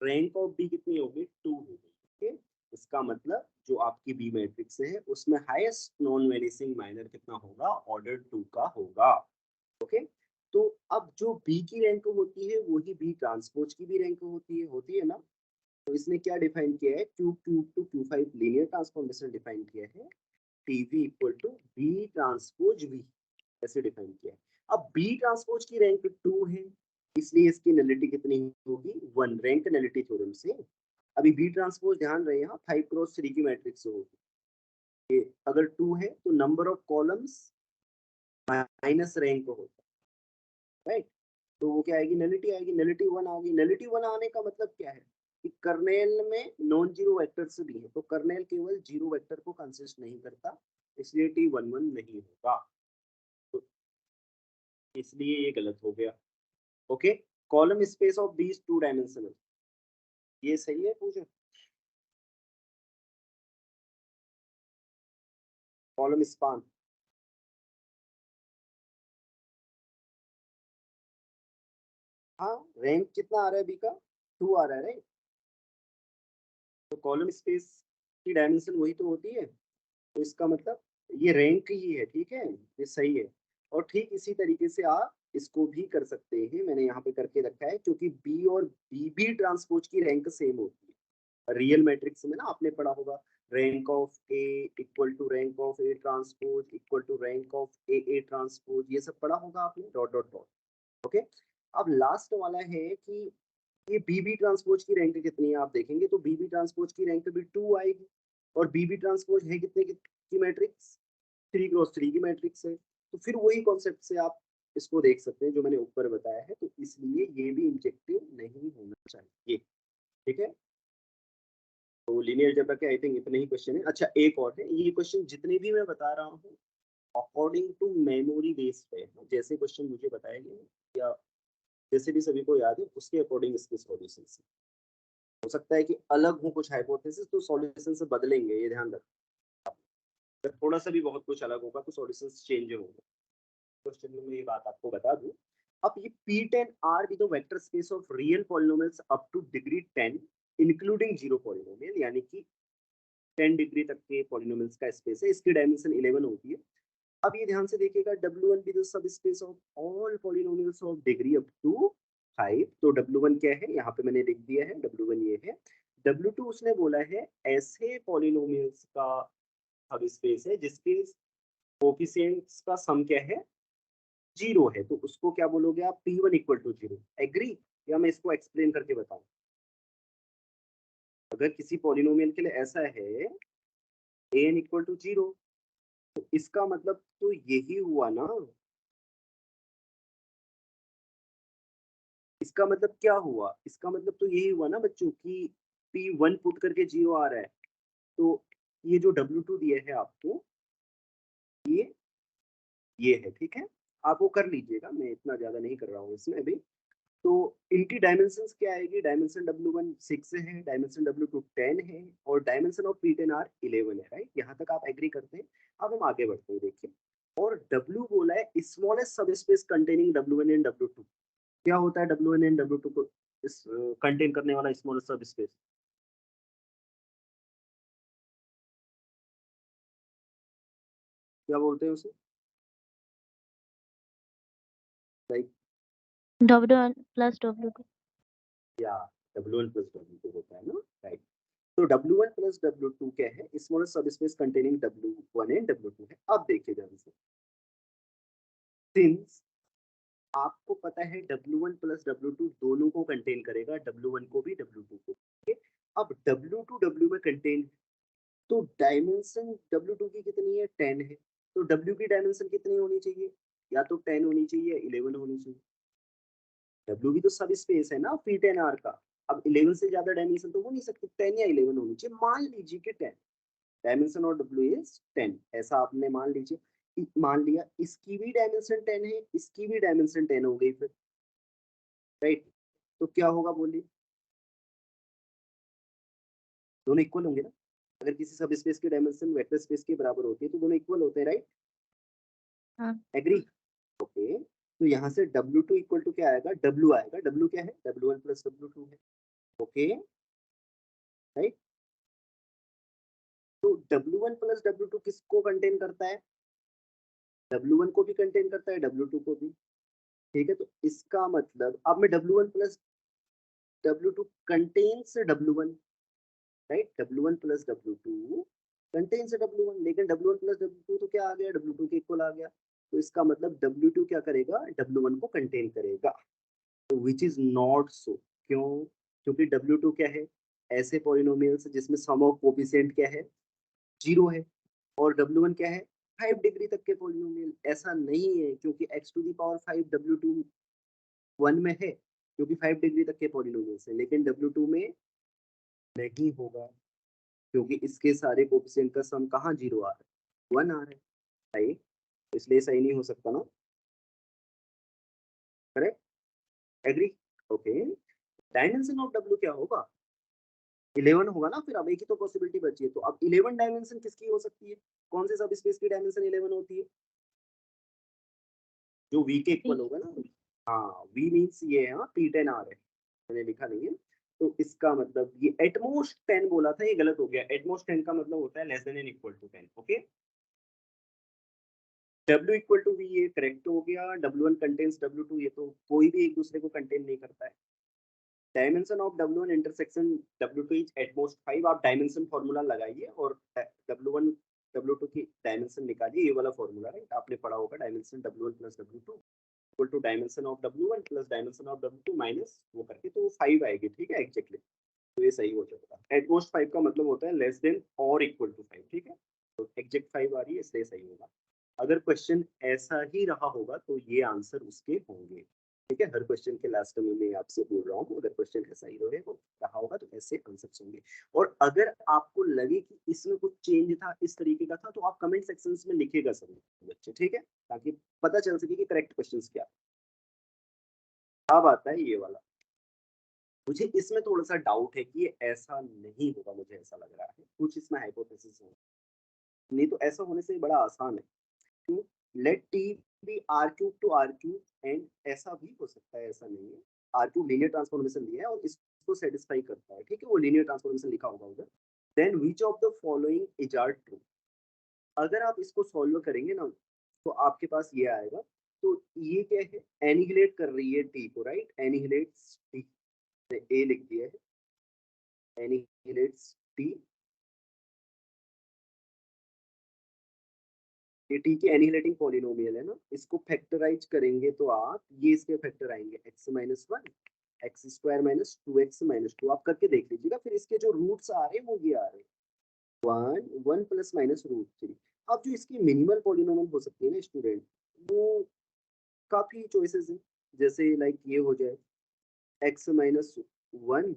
Speaker 1: Rank of B कितनी होगी? 2 होगी। ओके, इसका मतलब जो आपकी बी मैट्रिक्स है उसमें हाईएस्ट नॉन वेनिसिंग माइनर कितना होगा? ऑर्डर 2 का होगा। ओके, तो अब जो बी की रैंक होती है वही बी ट्रांसपोज की भी रैंक होती है ना। तो इसने क्या डिफाइन किया है? Q cube to Q5 linear transformation define किया है, TV equal to B transpose V, ऐसे डिफाइन किया है। अब बी ट्रांसपोज की रैंक 2 है, इसलिए इसकी नलिटी कितनी होगी? 1, रैंक नलिटी थ्योरम से। अभी बी ट्रांसपोज ध्यान रहे, यहाँ 5x3 की मैट्रिक्स होगी। ये अगर 2 है तो number of columns minus rank होता है, राइट। तो वो क्या आएगी? नलिटी आएगी, नलिटी 1 आ गई। नलिटी 1 आने का मतलब क्या है कि कर्नेल में नॉन जीरो वेक्टर्स भी है, तो कर्नेल केवल जीरो वेक्टर को कंसिस्ट नहीं करता, इसलिए T11 नहीं होगा, तो इसलिए ये गलत हो गया। ओके, कॉलम स्पेस ऑफ बीज 2 डायमेंशनल, ये सही है पूछे? कॉलम स्पान, हाँ, रैंक कितना आ रहा है बी का? 2 आ रहा है, राइट। तो कॉलम स्पेस की डायमेंशन वही तो होती है, तो इसका मतलब ये रैंक ही है, ठीक है, ये सही है। और ठीक इसी तरीके से आप इसको भी कर सकते हैं, मैंने यहाँ पे करके रखा है, क्योंकि बी और बी ट्रांसपोज की रैंक सेम होती है। रियल मैट्रिक्स में ना आपने पढ़ा होगा, rank of A equal to rank of A transpose equal to rank of A transpose, ये सब पढ़ा होगा आपने, डॉट डॉट डॉट। ओके, अब लास्ट वाला है कि ये बीबी ट्रांसपोज की रैंक कितनी है आप देखेंगे तो बीबी ट्रांसपोज की रैंक भी 2 आएगी, और बीबी ट्रांसपोज है कितने की मैट्रिक्स, 3x3 की मैट्रिक्स है। तो फिर वही कॉन्सेप्ट से आप इसको देख सकते हैं जो मैंने ऊपर बताया है, तो इसलिए ये भी इंजेक्टिव नहीं होना चाहिए। ठीक है, तो लीनियर अलजेब्रा के आई थिंक इतने ही क्वेश्चन है। अच्छा एक और है, ये क्वेश्चन जितने भी मैं बता रहा हूँ अकॉर्डिंग टू मेमोरी बेस्ड है, जैसे क्वेश्चन मुझे बताए गए या जैसे भी सभी को याद है उसके अकॉर्डिंग इसके सॉल्यूशन हो सकता है कि अलग हो कुछ हाइपोथेसिस, तो सॉल्यूशन से बदलेंगे, ये ध्यान रखना। अगर थोड़ा सा भी बहुत कुछ अलग होगा तो सॉल्यूशन चेंज होंगे। क्वेश्चन में ये बात आपको बता दूं। अब ये P10 R भी तो vector space of real polynomials up two degree 10 including zero polynomial, यानी कि 10 डिग्री तक के पॉलिनोमियल्स का स्पेस है, इसकी डायमेंशन 11 होती है। अब ये ध्यान से देखिएगा, W1 भी तो subspace of all polynomials of degree up to 5। तो W1 क्या है, यहाँ पे मैंने लिख दिया है, W1 ये है। W2 उसने बोला है ऐसे पॉलिनोमियल्स का सब स्पेस है जिसके कोफिशिएंट्स का सम क्या है, 0 है, तो उसको क्या बोलोगे आप, P1 इक्वल टू 0। एग्री, या मैं इसको एक्सप्लेन करके बताऊं। अगर किसी पॉलिनोमियल के लिए ऐसा है an इक्वल टू 0, तो इसका मतलब तो यही हुआ ना, इसका मतलब क्या हुआ, इसका मतलब तो यही हुआ ना बच्चों की P1 पुट करके 0 आ रहा है। तो ये जो W2 दिया है आपको, ये है, ठीक है, आप वो कर लीजिएगा, मैं इतना ज्यादा नहीं कर रहा हूँ इसमें अभी। तो इनकी डायमेंशंस क्या आएगी, डायमेंशन W1 6 है, डायमेंशन W2 10 है, और डायमेंशन ऑफ P10 R 11 है, राइट। यहाँ तक आप एग्री करते हैं। अब हम आगे बढ़ते हैं, देखिए। और W बोला है स्मॉलेस्ट सब space containing W1 and W2। क्या होता है W1 एंड W2 को इस कंटेन करने वाला स्मॉलेस्ट सब स्पेस, क्या बोलते हैं उसे, लाइक
Speaker 2: W1 प्लस W2।
Speaker 1: या W1 प्लस W2 होता है ना, राइट। तो W1 प्लस W2 क्या है, स्मॉलेस्ट सब space containing W1 and W2 है। अब देखिए ध्यान से, सिंस आपको पता है W1 प्लस W2 दोनों को कंटेन करेगा, W1 को भी W2 को, ठीक है। अब W2 W में कंटेन, तो डायमेंशन W2 की कितनी है, 10 है। तो W की डायमेंशन कितनी होनी चाहिए, या तो 10 होनी चाहिए या 11 होनी चाहिए। W भी तो सब स्पेस है ना P10R का। अब 11 से ज्यादा डायमेंशन तो हो नहीं सकती, 10 या 11 होनी चाहिए। मान लीजिए कि 10 डायमेंशन और W इज 10, ऐसा आपने मान लीजिए, मान लिया इसकी भी डायमेंशन 10 है, इसकी भी डायमेंशन 10 हो गई फिर, राइट। तो क्या होगा बोलिए, दोनों इक्वल होंगे ना। अगर किसी सब स्पेस की डायमेंशन वेक्टर स्पेस के बराबर होती है तो दोनों इक्वल होते हैं, राइट।
Speaker 2: हाँ।
Speaker 1: Agree, okay. तो यहाँ से W2 इक्वल टू क्या आएगा, W आएगा, W क्या है, W1 प्लस W2 है, ओके, राइट। तो W1 प्लस W2 किसको कंटेन करता है, W1 को भी कंटेन करता है, W2 को भी, ठीक है। तो इसका मतलब अब मैं W1 plus W2 contains W1, right, W1 plus W2 contains W1, लेकिन W1 प्लस W2 तो क्या आ गया, W2 के इक्वल आ गया। तो इसका मतलब W2 क्या करेगा, W1 को कंटेन करेगा, तो विच इज नॉट सो। क्यों, क्योंकि W2 क्या है, ऐसे पॉलिनोमियल्स जिसमें सम ऑफ कोफिशिएंट क्या है, 0 है, और W1 क्या है, 5 डिग्री तक के पॉलिनोमियल। ऐसा नहीं है, क्योंकि x to the power 5 W2 1 में है, क्योंकि 5 डिग्री तक के पॉलिनोमियल्स है, लेकिन W2 में नहीं होगा, क्योंकि इसके सारे कोफिशिएंट का सम कहाँ 0 आ रहा है, 1 आ रहा है, राइट। इसलिए सही नहीं हो सकता ना, correct, agree, okay. Dimension of W क्या होगा, 11 होगा ना। फिर अब एक ही तो पॉसिबिलिटी बची है, तो अब 11 डायमेंशन किसकी हो सकती है, कौन से सब स्पेस की डायमेंशन 11 होती है, जो V के इक्वल होगा ना। हाँ, V मीन्स ये है, हाँ P10R है, मैंने लिखा नहीं है। तो इसका मतलब ये एटमोस्ट 10 बोला था, ये गलत हो गया। एटमोस्ट 10 का मतलब होता है less than n equal to 10, okay. W equal to V ये करेक्ट हो गया, W1 कंटेन्स W2, ये तो कोई भी एक दूसरे को कंटेन नहीं करता है। Dimension of W1 intersection W2 is at most 5। आप डायमेंशन फॉर्मूला लगाइए और W1 W2 की डायमेंशन निकालिए, ये वाला फॉर्मूला, राइट, आपने पढ़ा होगा dimension W1 plus W2। Equal to dimension of W1 plus dimension of W2 minus वो करके, तो 5 आएगी, ठीक है एग्जैक्टली। तो ये सही हो जाएगा। एटमोस्ट 5 का मतलब होता है लेस देन और इक्वल टू 5, ठीक है। तो एग्जैक्ट 5 आ रही है, इसलिए सही होगा। अगर क्वेश्चन ऐसा ही रहा होगा तो ये आंसर उसके होंगे, ठीक है। हर क्वेश्चन के लास्ट में मैं आपसे बोल रहा हूँ, अगर क्वेश्चन ऐसा ही रहा होगा तो ऐसे आंसर होंगे। और अगर आपको लगे कि इसमें कुछ चेंज था, इस तरीके का था, तो आप कमेंट सेक्शन में लिखिएगा सब बच्चे, ठीक है, ताकि पता चल सके कि करेक्ट क्वेश्चन क्या। अब आता है ये वाला, मुझे इसमें थोड़ा सा डाउट है कि ये ऐसा नहीं होगा, मुझे ऐसा लग रहा है कुछ इसमें हाइपोथेसिस है, नहीं तो ऐसा होने से बड़ा आसान है। क्यों? Let T be R cube to R cube, and ऐसा भी हो सकता है, ऐसा नहीं है। आर क्यूब लीनियर ट्रांसफॉर्मेशन दिया है और इसको सेटिस्फाई करता है, ठीक है, वो लीनियर ट्रांसफॉर्मेशन लिखा होगा उधर। Then which of the following is are true. अगर आप इसको सॉल्व करेंगे ना तो आपके पास ये आएगा। तो ये क्या है, एनिहिलेट कर रही है टी को, राइट, एनिहिलेट्स टी, ए लिख दिया है, एनिहिलेट्स टी। ये टी की एनिहिलेटिंग पॉलिनोमियल है ना, इसको फैक्टराइज करेंगे तो आप ये इसके फैक्टर आएंगे x minus one, x square minus two x minus two. आप करके देख लीजिएगा। फिर इसके जो रूट्स आ रहे हैं वो ये आ रहे हैं, one, one plus minus root three. अब जो इसकी मिनिमल पॉलिनोमियल हो सकती है ना स्टूडेंट, वो काफी चॉइसेस हैं। जैसे लाइक ये हो जाए x minus one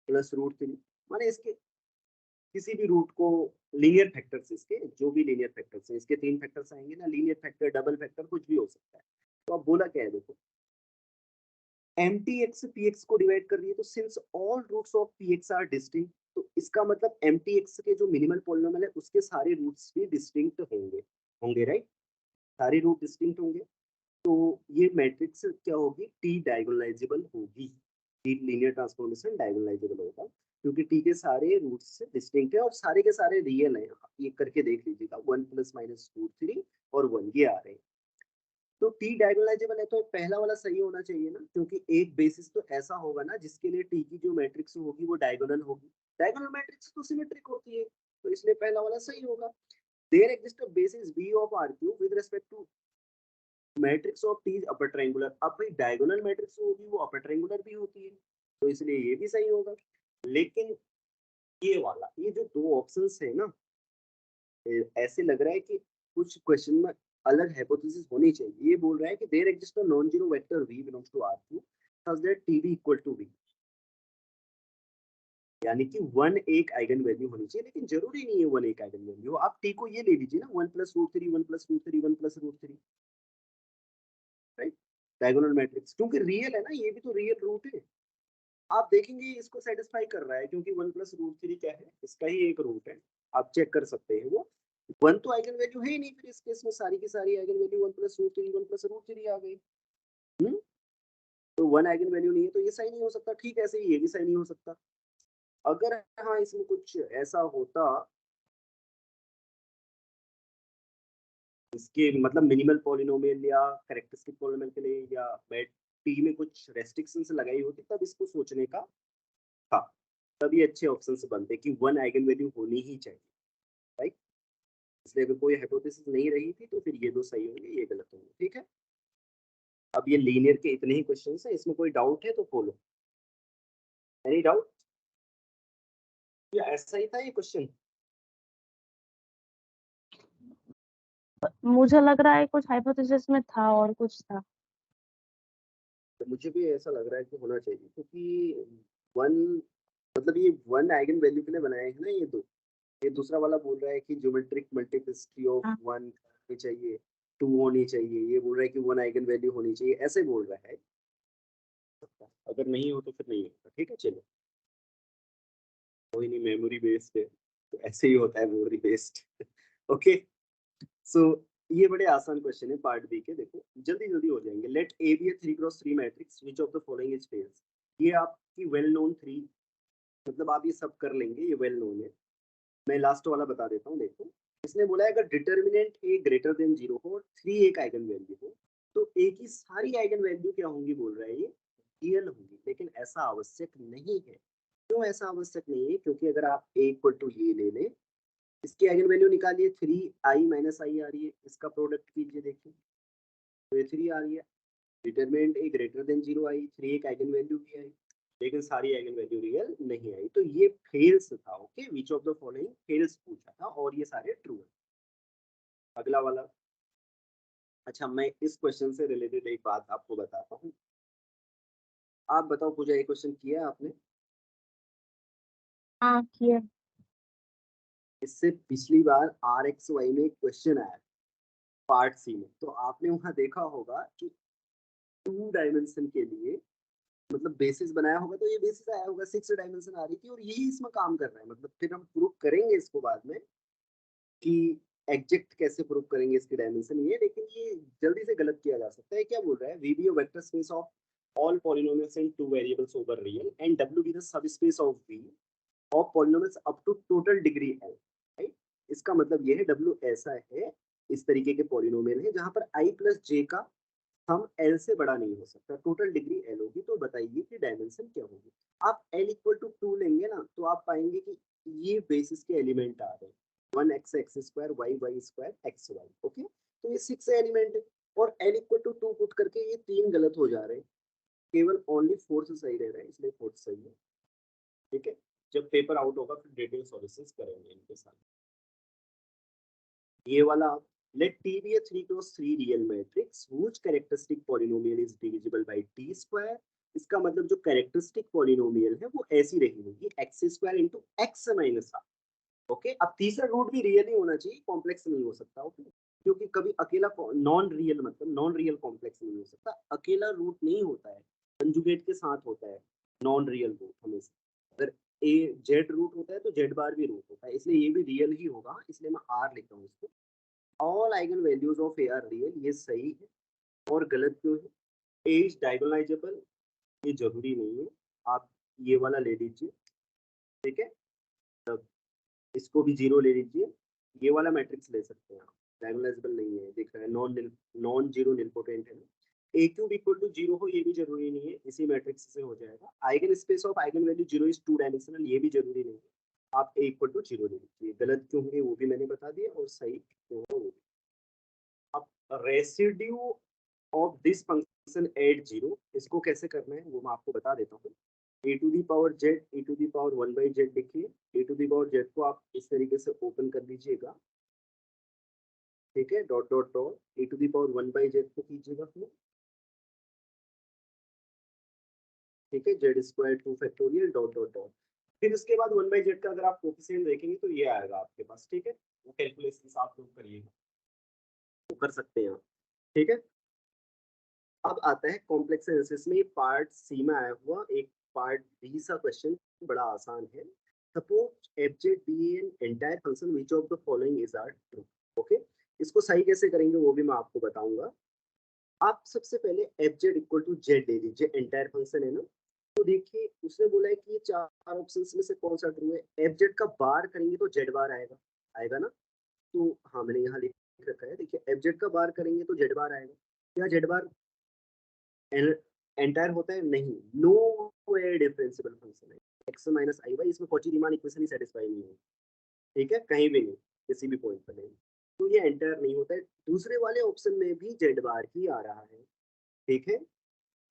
Speaker 1: plus root three, माने इसके किसी भी रूट को लीनियर फैक्टर्स, इसके जो भी लीनियर फैक्टर्स हैं, इसके तीन फैक्टर्स आएंगे ना, लीनियर फैक्टर, डबल फैक्टर, कुछ भी हो सकता है। तो अब बोला क्या है देखो, m T x p x को डिवाइड कर रही है, तो since all roots of p x are distinct, तो इसका मतलब एम टी एक्स के जो मिनिमल पॉलिनोमियल है उसके सारे रूट्स भी डिस्टिंक्ट होंगे, होंगे राइट, सारे रूट डिस्टिंक्ट होंगे। तो ये मैट्रिक्स क्या होगी, टी डायगोनलाइजेबल होगी, टी लीनियर ट्रांसफॉर्मेशन डायगोनलाइजेबल होगा, क्योंकि टी के सारे रूट्स से डिस्टिंक्ट है और सारे के सारे रियल हैं। आप ये करके देख लीजिएगा, one plus minus root three और वन ये आ रहे हैं। तो टी डायगोनलाइजेबल है तो पहला वाला सही होना चाहिए ना, क्योंकि एक बेसिस तो ऐसा होगा ना जिसके लिए टी की जो मैट्रिक्स होगी वो डायगोनल होगी। डायगोनल मैट्रिक्स तो सिमेट्रिक होती है, तो इसलिए पहला वाला सही होगा। There exist a basis B of R cube with respect to matrix of T upper triangular. अब भाई डायगोनल मैट्रिक्स होगी वो अपर ट्रायंगुलर भी होती है, तो इसलिए ये भी सही होगा। लेकिन ये वाला, ये जो दो ऑप्शंस है ना, ऐसे लग रहा है कि कुछ क्वेश्चन में अलग हाइपोथेसिस होनी चाहिए। ये बोल रहा है कि there exist a non zero vector v belongs to R2 such that tv equal to v, यानी कि वन एक आइगन वैल्यू होनी चाहिए, लेकिन जरूरी नहीं है वन एक आइगन वैल्यू। आप t को ये ले लीजिए ना, one plus root three, one plus root three, one plus root three, right, diagonal matrix, क्योंकि रियल है ना, ये भी तो रियल रूट है। आप देखेंगे इसको सेटिस्फाई कर रहा है, क्योंकि वन प्लस रूट थ्री क्या है, इसका ही एक रूट है, आप चेक कर सकते हैं। वो वन तो आइगन वैल्यू है ही नहीं, फिर इस केस में सारी की सारी eigen value one plus root three, one plus root three आ गई। तो वन आइगन वैल्यू नहीं है तो ये सही नहीं हो सकता, ठीक है, ऐसे ही ये भी सही नहीं हो सकता। अगर हाँ इसमें कुछ ऐसा होता, इसके मतलब मिनिमल पॉलिनोमियल या कैरेक्टरिस्टिक पॉलिनोमियल के लिए या मैट टी में कुछ रेस्ट्रिक्शंस लगाई होती, तब इसको सोचने का था, तभी अच्छे ऑप्शंस बनते कि वन आइगन वैल्यू होनी ही चाहिए, राइट। इसलिए अगर कोई हाइपोथेसिस नहीं रही थी तो फिर ये दो सही होंगे, ये गलत होंगे, ठीक है। अब ये लीनियर के इतने ही क्वेश्चंस हैं, इसमें कोई डाउट है तो बोलो, एनी डाउट, या ऐसा ही था ये क्वेश्चन।
Speaker 2: मुझे लग रहा है कुछ हाइपोथेसिस में था और कुछ था।
Speaker 1: तो मुझे भी ऐसा लग रहा है कि होना चाहिए, क्योंकि वन मतलब ये वन आइगन वैल्यू के लिए बनाए हैं ना ये दो। ये दूसरा वाला बोल रहा है कि ज्योमेट्रिक मल्टीप्लिसिटी ऑफ
Speaker 2: हाँ,
Speaker 1: वन होनी चाहिए, टू होनी चाहिए, ये बोल रहा है कि वन आइगन वैल्यू होनी चाहिए, ऐसे बोल रहा है। अगर नहीं हो तो फिर नहीं होगा, ठीक है, चलो कोई नहीं, मेमोरी बेस्ड है तो ऐसे ही होता है, मेमोरी बेस्ड। ओके, सो ये बड़े आसान क्वेश्चन है पार्ट बी के, देखो जल्दी जल्दी हो जाएंगे। Let A be a three cross three matrix which of the following is false. ये आपकी वेल नोन थ्री, मतलब आप ये सब कर लेंगे, ये वेल नोन है। मैं लास्ट वाला बता देता हूँ, देखो इसने बोला है अगर डिटर्मिनेंट ए ग्रेटर देन जीरो हो और थ्री एक आइगन वैल्यू हो, तो ए की सारी आइगन वैल्यू क्या होंगी, बोल रहा है ये रियल होंगी। लेकिन ऐसा आवश्यक नहीं है। क्यों ऐसा आवश्यक नहीं है, क्योंकि अगर आप ए इक्वल टू ये ले लें, इसकी आइगन वैल्यू निकालिए, थ्री आई माइनस आई आ रही है, इसका प्रोडक्ट कीजिए, देखिए तो ये थ्री आ रही है। डिटरमिनेंट ए ग्रेटर देन 0 आई, 3 एक आइगन वैल्यू भी आई, लेकिन सारी आइगन वैल्यू रियल नहीं आई, तो ये फेल्स था। Okay, which of the following fails पूछा था और ये सारे ट्रू है। अगला वाला, अच्छा मैं इस क्वेश्चन से रिलेटेड एक बात आपको बताता हूँ। आप बताओ पूजा, ये क्वेश्चन किया है आपने?
Speaker 2: हाँ किया।
Speaker 1: इससे पिछली बार आर एक्स वाई में एक क्वेश्चन आया पार्ट सी में, तो आपने वहां देखा होगा कि 2 डायमेंशन के लिए मतलब बेसिस बनाया होगा, तो ये बेसिस आया होगा 6 डायमेंशन आ रही थी और यही इसमें काम कर रहा है। मतलब फिर हम प्रूव करेंगे इसको बाद में कि एग्जैक्ट कैसे प्रूव करेंगे इसकी डायमेंशन ये, लेकिन ये जल्दी से गलत किया जा सकता है। क्या बोल रहा है, V be a vector space of all polynomials in 2 variables over real and W be the subspace of V of polynomials up to total degree L, right? इसका मतलब ये है W ऐसा है, इस तरीके के पॉलिनोमियल है जहां पर I plus J का हम L से बड़ा नहीं हो सकता, टोटल डिग्री L होगी। तो बताइए कि डायमेंशन क्या होगी। आप L इक्वल टू 2 लेंगे ना, तो आप पाएंगे कि ये बेसिस के एलिमेंट आ रहे हैं, 1x x square, y square, x y. Okay, तो ये 6 एलिमेंट है और L इक्वल टू 2 पुट करके ये 3 गलत हो जा रहे हैं, केवल ओनली फोर्थ सही रह रहा है, इसलिए फोर्थ सही है। ठीक है, जब पेपर आउट होगा फिर डिटेल सॉल्यूशंस करेंगे इनके साथ। ये वाला, let T be a 3 × 3 real matrix whose characteristic polynomial is divisible by t square। इसका मतलब जो कैरेक्टरिस्टिक पॉलिनोमियल है वो ऐसी रही होगी x square into x minus half. Okay, अब तीसरा रूट भी रियल ही होना चाहिए, कॉम्प्लेक्स नहीं हो सकता। ओके, क्योंकि कभी अकेला नॉन रियल, मतलब नॉन रियल कॉम्प्लेक्स नहीं हो सकता, अकेला रूट नहीं होता है, कंजुगेट के साथ होता है नॉन रियल रूट हमेशा। अगर ए जेड रूट होता है तो जेड बार भी रूट होता है, इसलिए ये भी रियल ही होगा, इसलिए मैं आर लिख रहा हूँ इसको। All eigen values of A R real, ये सही है। और गलत क्यों है? ए इज डायगोनलाइजेबल, ये जरूरी नहीं है, आप ये वाला ले लीजिए। ठीक है, इसको भी 0 ले लीजिए, ये वाला मैट्रिक्स ले सकते हैं आप, डायगोनलाइजेबल नहीं है, दिख रहा है नॉन जीरो निलपोटेंट है ना। ए क्यूब इक्वल टू 0 हो, ये भी जरूरी नहीं है, इसी मैट्रिक्स से हो जाएगा। Eigen space of eigen value 0 is 2 dimensional, ये भी जरूरी नहीं है, आप ए इक्वल टू 0 ले लीजिए। गलत क्यों है वो भी मैंने बता दिया, और सही क्यों है वो भी। अब residue of this function at 0, इसको कैसे करना है वो मैं आपको बता देता हूँ। A to the power Z, A to the power 1/z लिखिए। A to the power Z को आप इस तरीके से ओपन कर लीजिएगा, ठीक है, dot dot dot, A to the power 1/z को कीजिएगा फिर, ठीक है, z square 2 factorial dot dot dot. फिर उसके बाद 1/z का अगर आप कोफिशिएंट देखेंगे तो ये आएगा आपके पास। ठीक है, वो कैलकुलेशन आप लोग करिएगा, वो कर सकते हैं आप। ठीक है, अब आता है कॉम्प्लेक्स एनालिसिस में पार्ट सी में आया हुआ एक पार्ट बी सा क्वेश्चन, बड़ा आसान है। Suppose f z be an entire function which of the following is are true. Okay, इसको सही कैसे करेंगे वो भी मैं आपको बताऊंगा। आप सबसे पहले एफजेड इक्वल टू जेड ले लीजिए, एंटायर फंक्शन है ना। तो देखिए उसने बोला है कि ये 4 ऑप्शंस में से कौन सा ट्रू है। एफजेड का बार करेंगे तो जेड बार आएगा, आएगा ना। तो हाँ मैंने यहाँ लिख रखा है, देखिए एफजेड का बार करेंगे तो जेड बार आएगा। क्या जेड बार एंटायर होता है? नहीं, नो वे डिफरेंशियल फंक्शन है। एक्स माइनस आई वाई, इसमें कॉची रीमान इक्वेशन ही सेटिस्फाई नहीं है, ठीक है, कहीं भी नहीं, किसी भी पॉइंट पर नहीं, तो ये एंटायर नहीं होता है। दूसरे वाले ऑप्शन में भी जेड बार ही आ रहा है, ठीक है,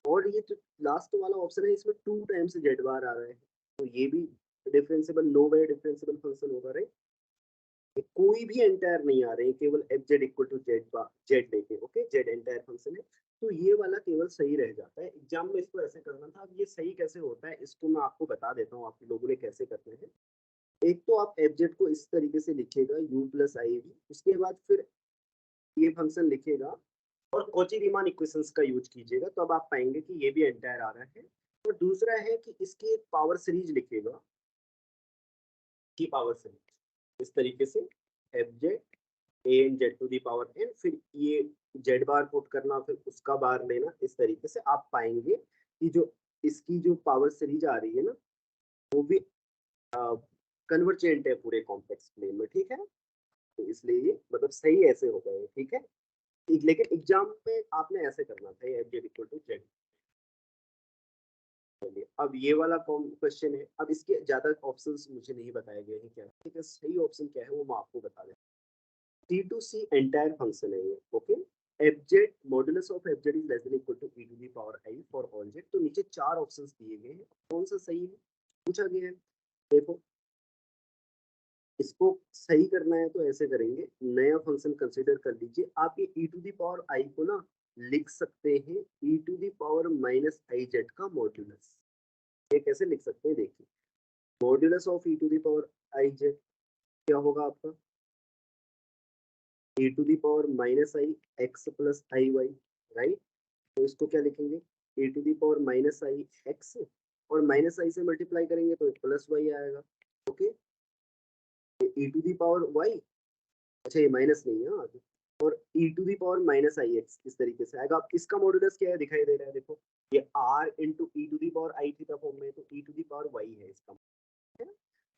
Speaker 1: और ये जो लास्ट वाला ऑप्शन है इसमें 2 टाइम्स जेड बार आ रहा है, तो ये भी differential, no way differential function होगा, राइट। कोई भी एंटायर नहीं आ रहे हैं, केवल f z equal to z लेके, ओके, जेड एंटायर फंक्शन है, तो ये वाला केवल सही रह जाता है। एग्जाम में इसको ऐसे करना था, अब ये सही कैसे होता है इसको मैं आपको बता देता हूँ, आप लोगों ने कैसे करना है। एक तो आप एफ जेड को इस तरीके से लिखिएगा, यू प्लस आई वी, उसके बाद फिर ये फंक्शन लिखेगा और कॉची रीमान इक्वेशंस का यूज कीजिएगा, तो अब आप पाएंगे कि ये भी एंटायर आ रहा है। और दूसरा है कि इसकी एक पावर सीरीज लिखेगा, की पावर सीरीज इस तरीके से, f z a n z to the power n, फिर ये जेड बार पुट करना, फिर उसका बार लेना, इस तरीके से आप पाएंगे कि जो इसकी जो पावर सीरीज आ रही है ना, वो भी कन्वर्जेंट है पूरे कॉम्प्लेक्स प्लेन में, ठीक है। तो इसलिए ये मतलब सही ऐसे हो गए, ठीक है। लेकिन एग्जाम में आपने ऐसे करना था, f z equal to z. चलिए अब ये वाला क्वेश्चन है, अब इसके ज्यादा ऑप्शंस मुझे नहीं बताए गए हैं क्या, ठीक है, सही ऑप्शन क्या है वो मैं आपको बता दें। C to C entire function है ये, okay. fz modulus of fz is less than equal to e to the power i for all z। तो नीचे चार ऑप्शंस दिए गए हैं, कौन सा सही है पूछा गया है। देखो इसको सही करना है तो ऐसे करेंगे, नया फंक्शन कंसीडर कर लीजिए आप। ये e to the power i को ना लिख सकते हैं e to the power minus i Z का मॉड्यूलस। ये कैसे लिख सकते हैं देखिए, modulus of e to the power I z क्या होगा आपका, e to the power minus i x plus i y, right. तो इसको क्या लिखेंगे, e to the power minus i x, और माइनस आई से मल्टीप्लाई करेंगे तो प्लस वाई आएगा। Okay, e to the power y, अच्छा ये माइनस नहीं है आगे, और e to the power minus i x इस तरीके से आएगा। अब इसका मॉडुलस क्या है दिखाई दे रहा है, देखो ये r into e to the power i theta form में, तो e to the power y है इसका, है ना।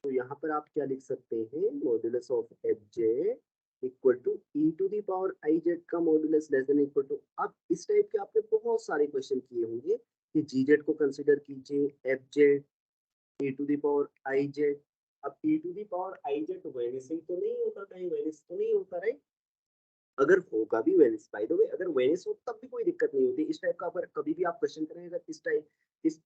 Speaker 1: तो यहाँ पर आप क्या लिख सकते हैं, modulus of F J equal to E to the power I Z का modulus less than equal to. अब इस टाइप के आपने बहुत सारे क्वेश्चन किए होंगे कि जी जेड को कंसिडर कीजिए, F Z, E to the power I Z. अब E to the power I Z vanishing तो नहीं होता, कहीं वेनिस तो नहीं होता, राइट। अगर होगा भी वेनिस, बाय द वे अगर वेनिस हो तब भी कोई दिक्कत नहीं होती। इस टाइप का अगर कभी भी आप क्वेश्चन करें, अगर इस टाइप इस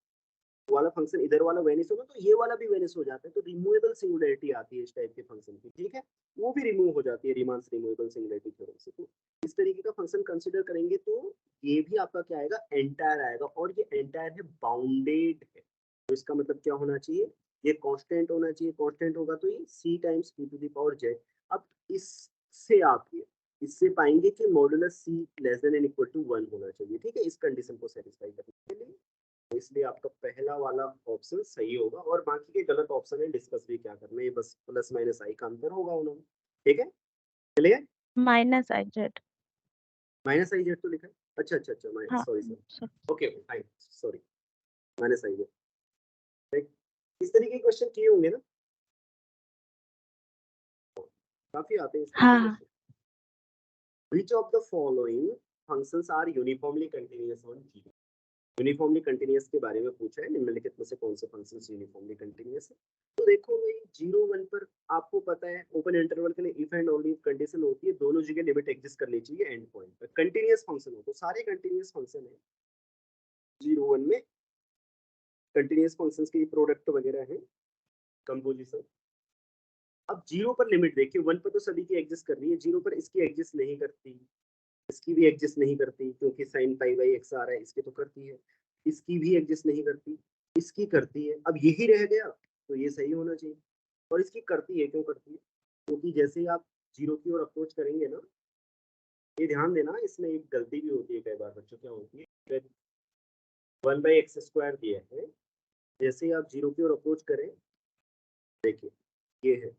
Speaker 1: वाला फंक्शन इधर वाला वेनिस होगा तो ये वाला भी वेनिस हो जाता है, तो रिमूवेबल सिंगुलरिटी आती है इस टाइप के फंक्शन की, ठीक है, वो भी रिमूव हो जाती है रीमांस रिमूवेबल सिंगुलरिटी थ्योरम से। तो इस तरीके का फंक्शन कंसीडर करेंगे तो ये भी आपका क्या आएगा, एंटायर आएगा, और ये एंटायर है बाउंडेड है। तो इसका मतलब क्या होना चाहिए, ये कांस्टेंट होना चाहिए, कांस्टेंट होगा तो ये c times e to the power z। अब इससे आप ये इससे पाएंगे कि modulus c less than and equal to 1 होना चाहिए, ठीक है, इस कंडीशन को सेटिस्फाई करने के लिए। तो इसलिए आपका पहला वाला ऑप्शन सही होगा, और बाकी के गलत ऑप्शन है, डिस्कस भी क्या करना है, बस प्लस माइनस आई का अंतर होगा उन्होंने, ठीक है, चलिए।
Speaker 2: Minus i Z.
Speaker 1: Minus i Z तो लिखा है, अच्छा अच्छा अच्छा,
Speaker 2: हाँ
Speaker 1: minus, sorry sorry,
Speaker 2: sir.
Speaker 1: Okay fine, sorry, minus i Z. इस तरीके के क्वेश्चन किए होंगे ना, काफी आते हैं इस तरीके के
Speaker 2: हाँ
Speaker 1: question. Which of the following functions are uniformly continuous on G? Uniformly continuous के बारे में पूछा है, निम्नलिखित में से कौन से फंक्शंस यूनिफॉर्मली कंटिन्यूअस है। तो देखो भाई 0 1 पर आपको पता है ओपन इंटरवल के लिए इफ एंड ओनली कंडीशन होती है, दोनों जगह लिमिट एग्जिस्ट करनी चाहिए एंड पॉइंट पर। कंटिन्यूअस फंक्शन हो तो सारे कंटिन्यूअस फंक्शन है 0 1 में, कंटिन्यूअस फंक्शंस के प्रोडक्ट वगैरह है, कंपोजिशन। अब 0 पर लिमिट देखिए, 1 पर तो सभी की एग्जिस्ट कर रही है, 0 पर इसकी एग्जिस्ट नहीं करती, इसकी भी एग्जिस्ट नहीं करती क्योंकि साइन पाई बाई एक्स आ रहा है, इसकी तो करती है, इसकी भी एग्जिस्ट नहीं करती, इसकी करती है। अब यही रह गया तो ये सही होना चाहिए, और इसकी करती है, क्यों करती है, क्योंकि जैसे ही आप 0 की ओर अप्रोच करेंगे ना, ये ध्यान देना इसमें एक गलती भी होती है कई बार बच्चों, क्या होती है, 1/x² दिया है, जैसे ही आप 0 की ओर अप्रोच करें, देखिए ये है,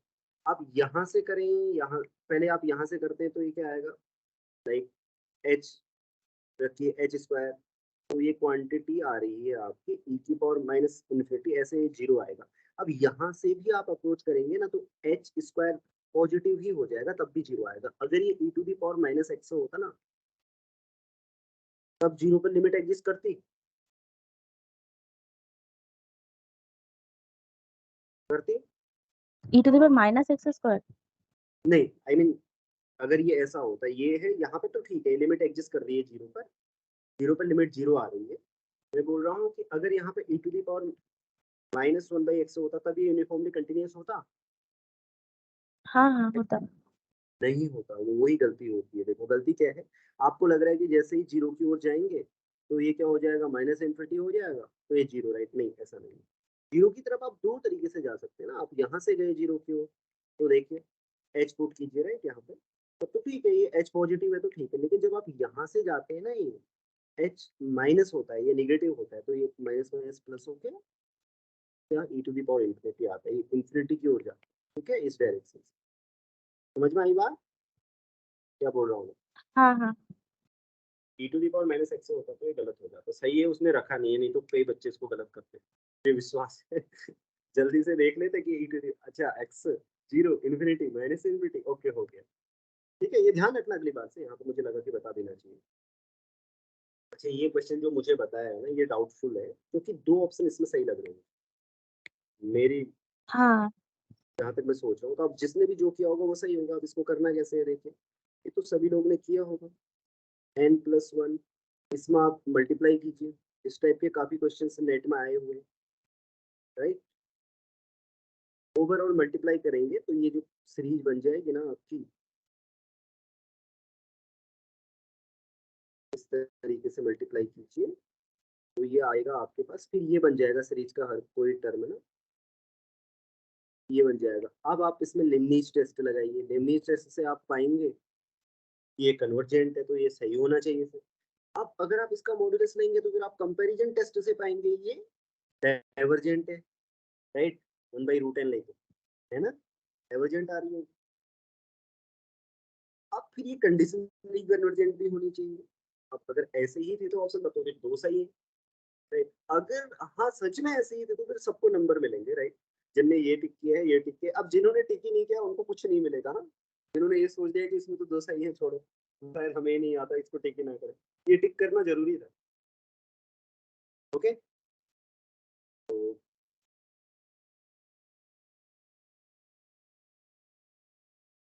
Speaker 1: आप यहाँ से करें, यहाँ पहले आप यहाँ से करते हैं तो ये क्या आएगा, लाइक h रखिए h², तो ये क्वांटिटी आ रही है आपकी e की पावर माइनस इन्फिनिटी, ऐसे 0 आएगा। अब यहाँ से भी आप अप्रोच करेंगे ना तो h² पॉजिटिव ही हो जाएगा, तब भी 0 आएगा। अगर ये e to the power minus X होता ना, तब 0 पर लिमिट एग्जिस्ट करती करती
Speaker 2: E to the power minus X square.
Speaker 1: नहीं, आई मीन अगर ये ऐसा होता, ये है यहाँ पे तो ठीक है, लिमिट एग्जिस्ट कर रही है 0 पर लिमिट 0 आ रही है। मैं बोल रहा हूँ कि अगर यहाँ पे e to the power -1/x होता तब ये यूनिफॉर्मली कंटिन्यूअस होता,
Speaker 2: हाँ हाँ होता।
Speaker 1: नहीं होता। वो वही गलती होती है, देखो गलती क्या है, आपको लग रहा है कि जैसे ही 0 की ओर जाएंगे तो ये क्या हो जाएगा, माइनस इन्फिनिटी हो जाएगा, तो ये 0, राइट, नहीं ऐसा नहीं। 0 की तरफ आप दो तरीके से जा सकते हैं ना, आप यहाँ से गए 0 की ओर तो देखिए एच पुट कीजिए, राइट, यहाँ पे तब तो ठीक है, ये एच पॉजिटिव है तो ठीक है, लेकिन जब आप यहाँ से जाते हैं ना, ये एच माइनस होता है, ये निगेटिव होता है, तो ये माइनस माइनस प्लस होके क्या ई टू दी पावर इन्फिनिटी आता है, ये इन्फिनिटी की ओर जाता है, ठीक है, इस डायरेक्शन से। समझ में आई बात, क्या बोल रहा हूँ मैं,
Speaker 2: हाँ हाँ।
Speaker 1: E to the power minus X होता तो ये गलत हो जाता, सही है उसने रखा नहीं है, नहीं तो कई बच्चे इसको गलत करते हैं, मुझे विश्वास है। जल्दी से देख लेते कि ई टू दी, अच्छा x 0 infinity minus infinity, okay हो गया, ठीक है, ये ध्यान रखना अगली बार से, यहाँ पे मुझे लगा कि बता देना चाहिए। अच्छा ये क्वेश्चन जो मुझे बताया है ना, ये डाउटफुल है क्योंकि दो ऑप्शन इसमें सही लग रहे हैं मेरी,
Speaker 2: हाँ
Speaker 1: जहाँ तक मैं सोच रहा हूँ। तो अब जिसने भी जो किया होगा वो सही होगा, अब इसको करना कैसे है देखिए, ये तो सभी लोग ने किया होगा,
Speaker 3: n+1, इसमें आप मल्टीप्लाई कीजिए। इस टाइप के काफी क्वेश्चन नेट में आए हुए, राइट। ओवरऑल मल्टीप्लाई करेंगे तो ये जो सीरीज बन जाएगी ना आपकी, इस तरीके से मल्टीप्लाई कीजिए तो ये आएगा आपके पास, फिर ये बन जाएगा सीरीज का हर कोई टर्म ना, ये बन जाएगा। अब आप इसमें लिमनीज टेस्ट लगाइए। लिमनीज टेस्ट से आप पाएंगे ये कन्वर्जेंट है तो ये सही होना चाहिए सर। अब अगर आप इसका मॉडुलस लेंगे तो फिर आप कंपैरिजन टेस्ट से पाएंगे ये डाइवर्जेंट है, राइट। 1/√n लेके, है ना, डाइवर्जेंट आ रही है। अब फिर ये कंडीशनली कन्वर्जेंट भी होनी चाहिए। अब अगर ऐसे ही थे तो ऑप्शन बताओ, फिर दो सही है, राइट। अगर हाँ सच में ऐसे ही थे तो फिर सबको नंबर मिलेंगे, राइट। जिनने ये टिक किया है, ये टिक किया, अब जिन्होंने टिक ही नहीं किया उनको कुछ नहीं मिलेगा ना। जिन्होंने ये सोच लिया कि इसमें तो दो सही है, छोड़ो शायद हमें नहीं आता, इसको टिक ही ना करें, ये टिक करना जरूरी था। ओके, तो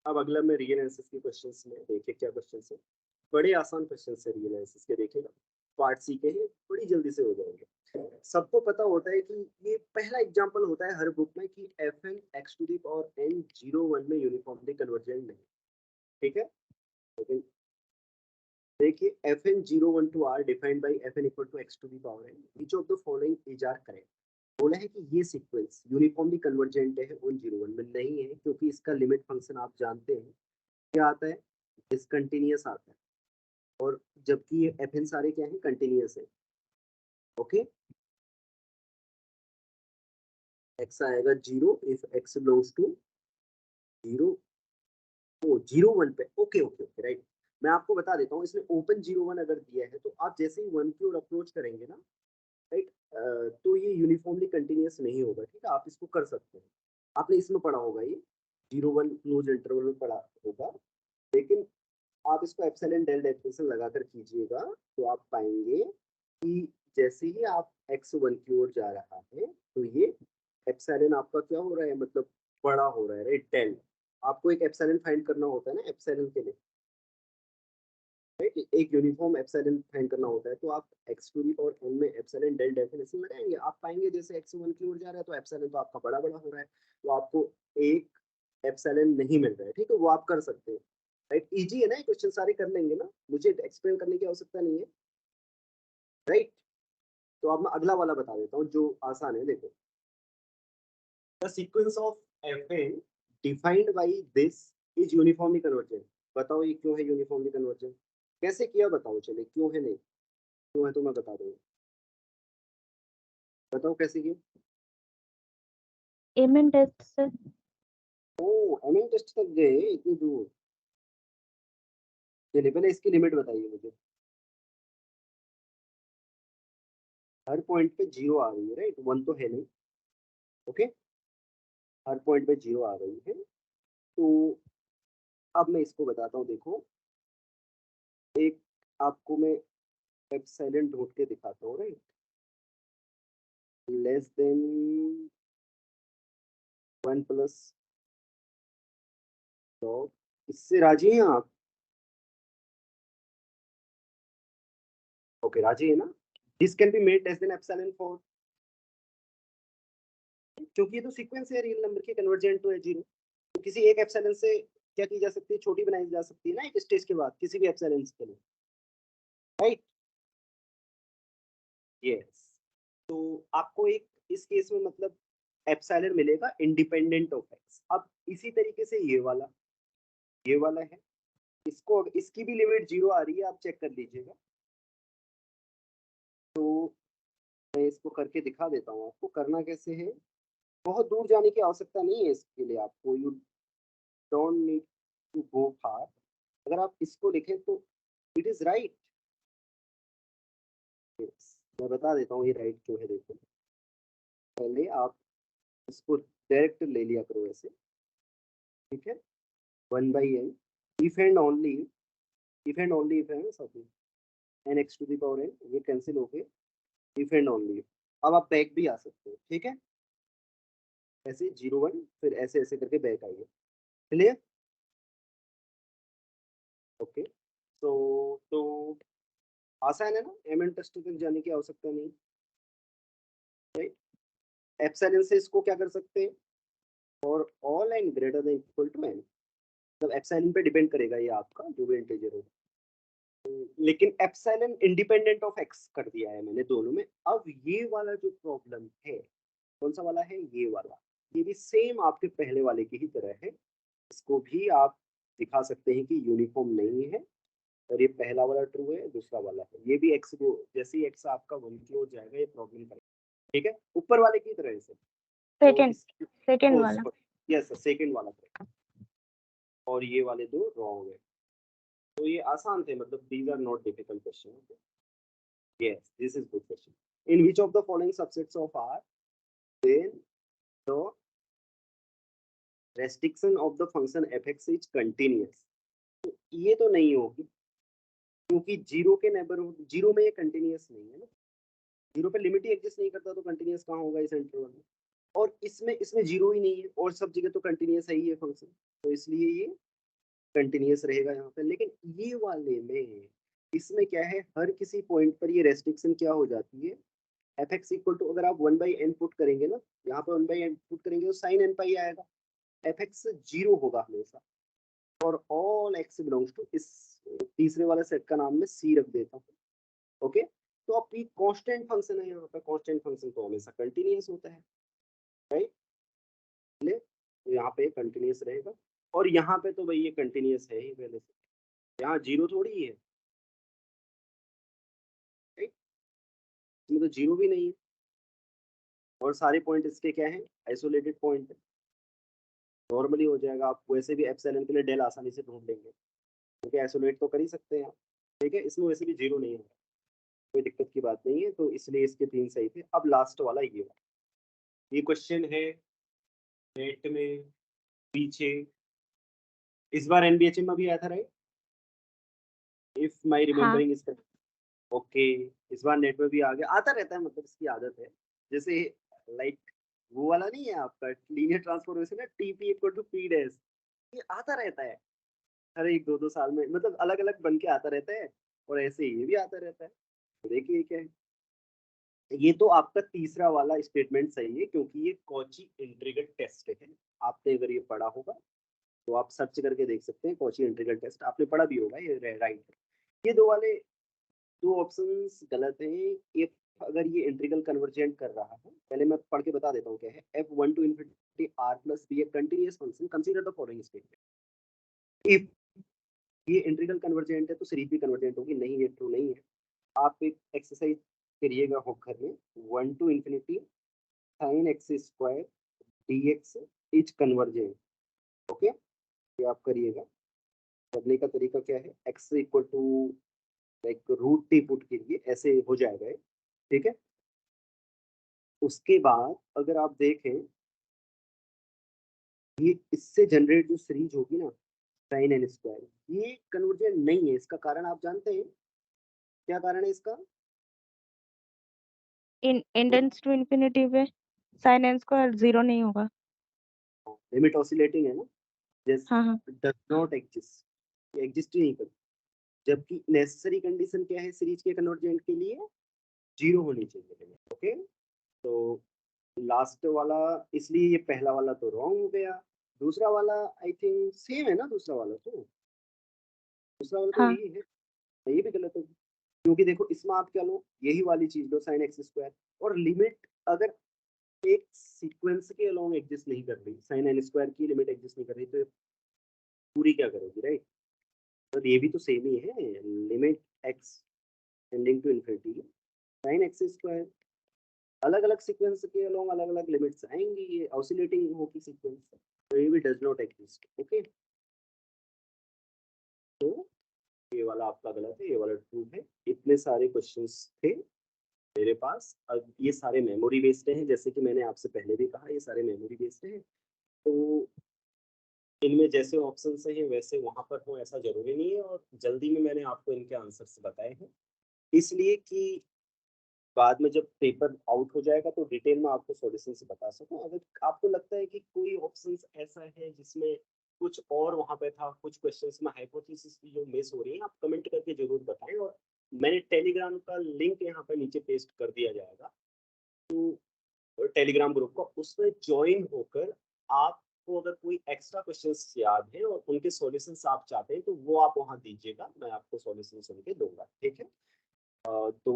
Speaker 3: अब अगला मैं रियल आंसर्स के क्वेश्चंस में देखिए क्या क्वेश्चंस है। बड़े आसान क्वेश्चन है रियल आंसर्स के, देखिएगा पार्ट सी के हैं, बड़ी जल्दी से हो जाएंगे। सबको पता होता है कि ये पहला एग्जांपल होता है हर बुक में कि fn x⁴n 0 1 में यूनिफॉर्मली कन्वर्जेंट नहीं, ठीक है। लेकिन देखिए fn 0 1 to r defined by fn equal to x⁴n which of the following is are correct. बोला है कि ये सीक्वेंस यूनिफॉर्मली कन्वर्जेंट है उन 0 1 में नहीं है, क्योंकि इसका लिमिट फंक्शन आप जानते हैं क्या आता है, डिसकंटिन्यूअस आता है, और जबकि ये fn सारे क्या है, कंटिन्यूअस है। ओके, x आएगा 0 इफ x बिलोंग्स टू 0 0 1 पे। Okay okay okay, right. मैं आपको बता देता हूँ, इसमें ओपन 0 1 अगर दिया है तो आप जैसे ही 1 की ओर अप्रोच करेंगे ना, राइट, तो ये यूनिफॉर्मली कंटिन्यूअस नहीं होगा, ठीक है। आप इसको कर सकते हैं, आपने इसमें पढ़ा होगा, ये 0 1 क्लोज इंटरवल में पढ़ा होगा। लेकिन आप इसको एप्सिलॉन डेल डेफिनेशन लगाकर कीजिएगा तो आप पाएंगे कि जैसे ही आप x1 की ओर जा रहा है तो ये एप्सिलॉन आपका क्या हो रहा है, मतलब बड़ा हो रहा है, राइट। 10 आपको एक एप्सिलॉन फाइंड करना होता है ना एप्सिलॉन के लिए, राइट। एक यूनिफॉर्म एप्सिलॉन फाइंड करना होता है तो आप x⁴ और n में एप्सिलॉन डेल डेफिनेशन लगाएंगे, आप पाएंगे जैसे x1 की ओर जा रहा है तो एप्सिलॉन तो आपका बड़ा बड़ा हो रहा है, तो आपको एक एप्सिलॉन नहीं मिल रहा है, ठीक है। वो आप कर सकते हैं, राइट। इजी है ना, ये क्वेश्चन सारे कर लेंगे ना, मुझे एक्सप्लेन करने की आवश्यकता नहीं है, राइट। तो अब मैं अगला वाला बता देता हूँ जो आसान है, देखो। The sequence of fn defined by this is uniformly convergent. बताओ ये क्यों है यूनिफॉर्मली कन्वर्जेंट, कैसे किया बताओ, चलिए क्यों है, नहीं क्यों है तो मैं बता दूंगा, बताओ कैसे किया।
Speaker 2: एमएन टेस्ट से।
Speaker 3: ओ, एमएन टेस्ट तक गए इतनी दूर, चलिए पहले इसकी लिमिट बताइए मुझे। हर पॉइंट पे 0 आ रही है, राइट, 1 तो है नहीं। ओके, हर पॉइंट पे 0 आ रही है, तो अब मैं इसको बताता हूँ, देखो। एक आपको मैं एप्सिलॉन ढूंढ के दिखाता हूँ, राइट। लेस देन 1 प्लस, तो इससे राजी हैं आप? ओके, राजी है ना। This can be made less than epsilon 4, क्योंकि ये तो सीक्वेंस है रियल नंबर के, कन्वर्जेंट तो है 0, तो किसी एक एप्सिलॉन से क्या की जा सकती है, छोटी बनाई जा सकती है ना एक स्टेज के बाद किसी भी एप्सिलॉन के लिए, राइट। यस, तो आपको एक इस केस में मतलब एप्सिलॉन मिलेगा इंडिपेंडेंट ऑफ एक्स। अब इसी तरीके से ये वाला है, इसको इसकी भी लिमिट 0 आ रही है, आप चेक कर लीजिएगा। तो मैं इसको करके दिखा देता हूँ आपको करना कैसे है। बहुत दूर जाने की आवश्यकता नहीं है इसके लिए, आपको you don't need to go far. अगर आप इसको लिखें तो इट इज राइट। मैं बता देता हूँ ये राइट क्यों है, देखो। पहले आप इसको डायरेक्ट ले लिया करो ऐसे, ठीक है। 1/n if and only if है ना सब, एन x⁴n ये कैंसिल हो गए, इफ एंड ओनली। अब आप बैक भी आ सकते हो, ठीक है। ऐसे 0 1 फिर ऐसे ऐसे करके बैक आइए, क्लियर। ओके, तो आसान है ना, एम एन टेस्ट तक जाने की आवश्यकता नहीं, राइट। एप्सिलॉन से इसको क्या कर सकते हैं, और all n greater than equal to n, मतलब एप्सिलॉन पे डिपेंड करेगा ये आपका जो भी इंटीजर होगा, लेकिन एप्सिलॉन इंडिपेंडेंट ऑफ एक्स कर दिया है मैंने दोनों में। अब ये वाला जो प्रॉब्लम है, कौन सा वाला है, ये वाला, ये भी सेम आपके पहले वाले की ही तरह है, इसको भी आप दिखा सकते हैं कि यूनिफॉर्म नहीं है, और ये पहला वाला ट्रू है, दूसरा वाला है, ये भी एक्स को जैसे ही एक्स आपका 1 की ओर जाएगा ये प्रॉब्लम करेगा, ठीक है, ऊपर वाले की तरह से।
Speaker 2: सेकंड वाला,
Speaker 3: यस सेकंड वाला correct। और ये वाले दो रॉन्ग है, तो ये आसान थे, मतलब these are not difficult question. Yes this is good question. In which of the following subsets of R then the restriction of the function fx is continuous, तो ये तो नहीं होगी, क्योंकि जीरो के नेबरहुड, जीरो में ये कंटीन्यूअस नहीं है ना, जीरो पे लिमिट ही एग्जिस्ट नहीं करता, तो कंटीन्यूअस कहाँ होगा इस इंटरवल में, और इसमें जीरो ही नहीं है, और सब जगह तो कंटीन्यूअस है ही है फंक्शन, तो इसलिए ये कंटिन्यूअस रहेगा यहाँ पे। लेकिन ये वाले में इसमें क्या है, हर किसी पॉइंट पर ये रेस्ट्रिक्शन क्या हो जाती है, एफ एक्स इक्वल टू, अगर आप 1/n पुट करेंगे ना, यहाँ पे 1/n पुट करेंगे तो साइन एन पाई आएगा, एफ एक्स जीरो होगा हमेशा, और ऑल एक्स बिलोंग्स टू, इस तीसरे वाले सेट का नाम मैं सी रख देता हूँ, ओके। तो अब ये कांस्टेंट फंक्शन है, यहाँ पे कांस्टेंट फंक्शन तो हमेशा कंटिन्यूअस होता है, राइट, तो यहाँ पे कंटिन्यूअस रहेगा, और यहाँ पे तो भाई ये कंटिन्यूअस है ही पहले से, यहाँ जीरो थोड़ी है, राइट, इसमें तो जीरो भी नहीं है, और सारे पॉइंट इसके क्या है, आइसोलेटेड पॉइंट है, नॉर्मली हो जाएगा, आप वैसे भी एप्सिलॉन के लिए डेल आसानी से ढूंढ लेंगे, क्योंकि आइसोलेट तो कर ही सकते हैं आप, ठीक है, इसमें वैसे भी जीरो नहीं है, कोई दिक्कत की बात नहीं है, तो इसलिए इसके 3 सही थे। अब लास्ट वाला ये क्वेश्चन है नेट में पीछे, इस बार एनबीएचएम में भी आया था, right, if my remembering is correct, okay, इस बार नेट में भी आ गया, आता रहता है, मतलब इसकी आदत है, जैसे लाइक वो वाला नहीं है आपका लीनियर ट्रांसफॉर्मेशन है, T P equal to P dash, ये आता रहता है हर एक 2-2 साल में, मतलब अलग अलग बन के आता रहता है, और ऐसे ये भी आता रहता है, तो देखिए क्या है, ये तो आपका तीसरा वाला स्टेटमेंट सही है, क्योंकि ये कॉची इंटीग्रल टेस्ट है, आपने अगर ये पढ़ा होगा तो आप सर्च करके देख सकते हैं, कॉची इंटीग्रल टेस्ट आपने पढ़ा भी होगा, ये राइट है। ये दो वाले दो ऑप्शंस गलत हैं, ये अगर ये इंटीग्रल कन्वर्जेंट कर रहा है, पहले मैं पढ़ के बता देता हूँ क्या है, f1 to infinity r plus be a continuous function, consider the following statement, if ये इंटीग्रल कन्वर्जेंट है तो सीरीज भी कन्वर्जेंट होगी, नहीं ये ट्रू नहीं है, आप एक एक्सरसाइज करिएगा होम घर में, 1 to infinity sin x square dx is convergent, okay, ये आप करिएगा, करने का तरीका क्या है, x equal to like root t put कीजिए, ऐसे हो जाएगा ये, ठीक है। उसके बाद अगर आप देखें, ये इससे जनरेट जो सीरीज होगी ना साइन एन स्क्वायर, ये कन्वर्जेंट नहीं है, इसका कारण आप जानते हैं, क्या कारण है इसका,
Speaker 2: इंडेंस टू इन्फिनिटी पे साइन एन स्क्वायर जीरो नहीं होगा।
Speaker 3: लिमिट ऑसिलेटिंग है ना,
Speaker 2: हाँ हाँ,
Speaker 3: डज नॉट एग्जिस्ट, ये एग्जिस्ट ही नहीं करती, जबकि नेसेसरी कंडीशन क्या है सीरीज के कन्वर्जेंट के लिए, जीरो होनी चाहिए, ओके। तो लास्ट वाला, इसलिए ये पहला वाला तो रॉन्ग हो गया, दूसरा वाला आई थिंक सेम है ना, दूसरा वाला तो
Speaker 2: हाँ
Speaker 3: यही है, ये भी गलत है, क्योंकि देखो इसमें आप क्या लो, यही वाली चीज लो साइन एक्स स्क्वायर, और लिमिट अगर एक सीक्वेंस के अलोंग एग्जिस्ट नहीं कर रही, साइन एन स्क्वायर की लिमिट एग्जिस्ट नहीं कर रही, तो पूरी क्या करोगी, राइट, तो ये भी तो सेम ही है, limit x tending to infinity sine x square, अलग अलग सीक्वेंस के अलोंग अलग अलग लिमिट्स आएंगी, ये ऑसिलेटिंग होगी सीक्वेंस, तो ये भी डज नॉट एग्जिस्ट, ओके। तो ये वाला आपका गलत है, ये वाला ट्रू है। इतने सारे क्वेश्चंस थे मेरे पास, अब ये सारे मेमोरी बेस्ड हैं, जैसे कि मैंने आपसे पहले भी कहा, ये सारे मेमोरी बेस्ड हैं, तो इनमें जैसे ऑप्शन हैं वैसे वहां पर हो ऐसा जरूरी नहीं है, और जल्दी में मैंने आपको इनके आंसर्स बताए हैं, इसलिए कि बाद में जब पेपर आउट हो जाएगा तो डिटेल में आपको सॉल्यूशन से बता सकूं। अगर आपको लगता है कि कोई ऑप्शन ऐसा है जिसमें कुछ और वहाँ पे था, कुछ क्वेश्चंस में हाइपोथेसिस की जो मिस हो रही है आप कमेंट करके जरूर बताएं, और मैंने टेलीग्राम का लिंक यहाँ पे नीचे पेस्ट कर दिया जाएगा टेलीग्राम ग्रुप को, उसमें ज्वाइन होकर आपको अगर कोई एक्स्ट्रा क्वेश्चंस याद है और उनके सॉल्यूशंस आप चाहते हैं तो वो आप वहाँ दीजिएगा, मैं आपको सॉल्यूशंस उनके दूंगा, ठीक है। तो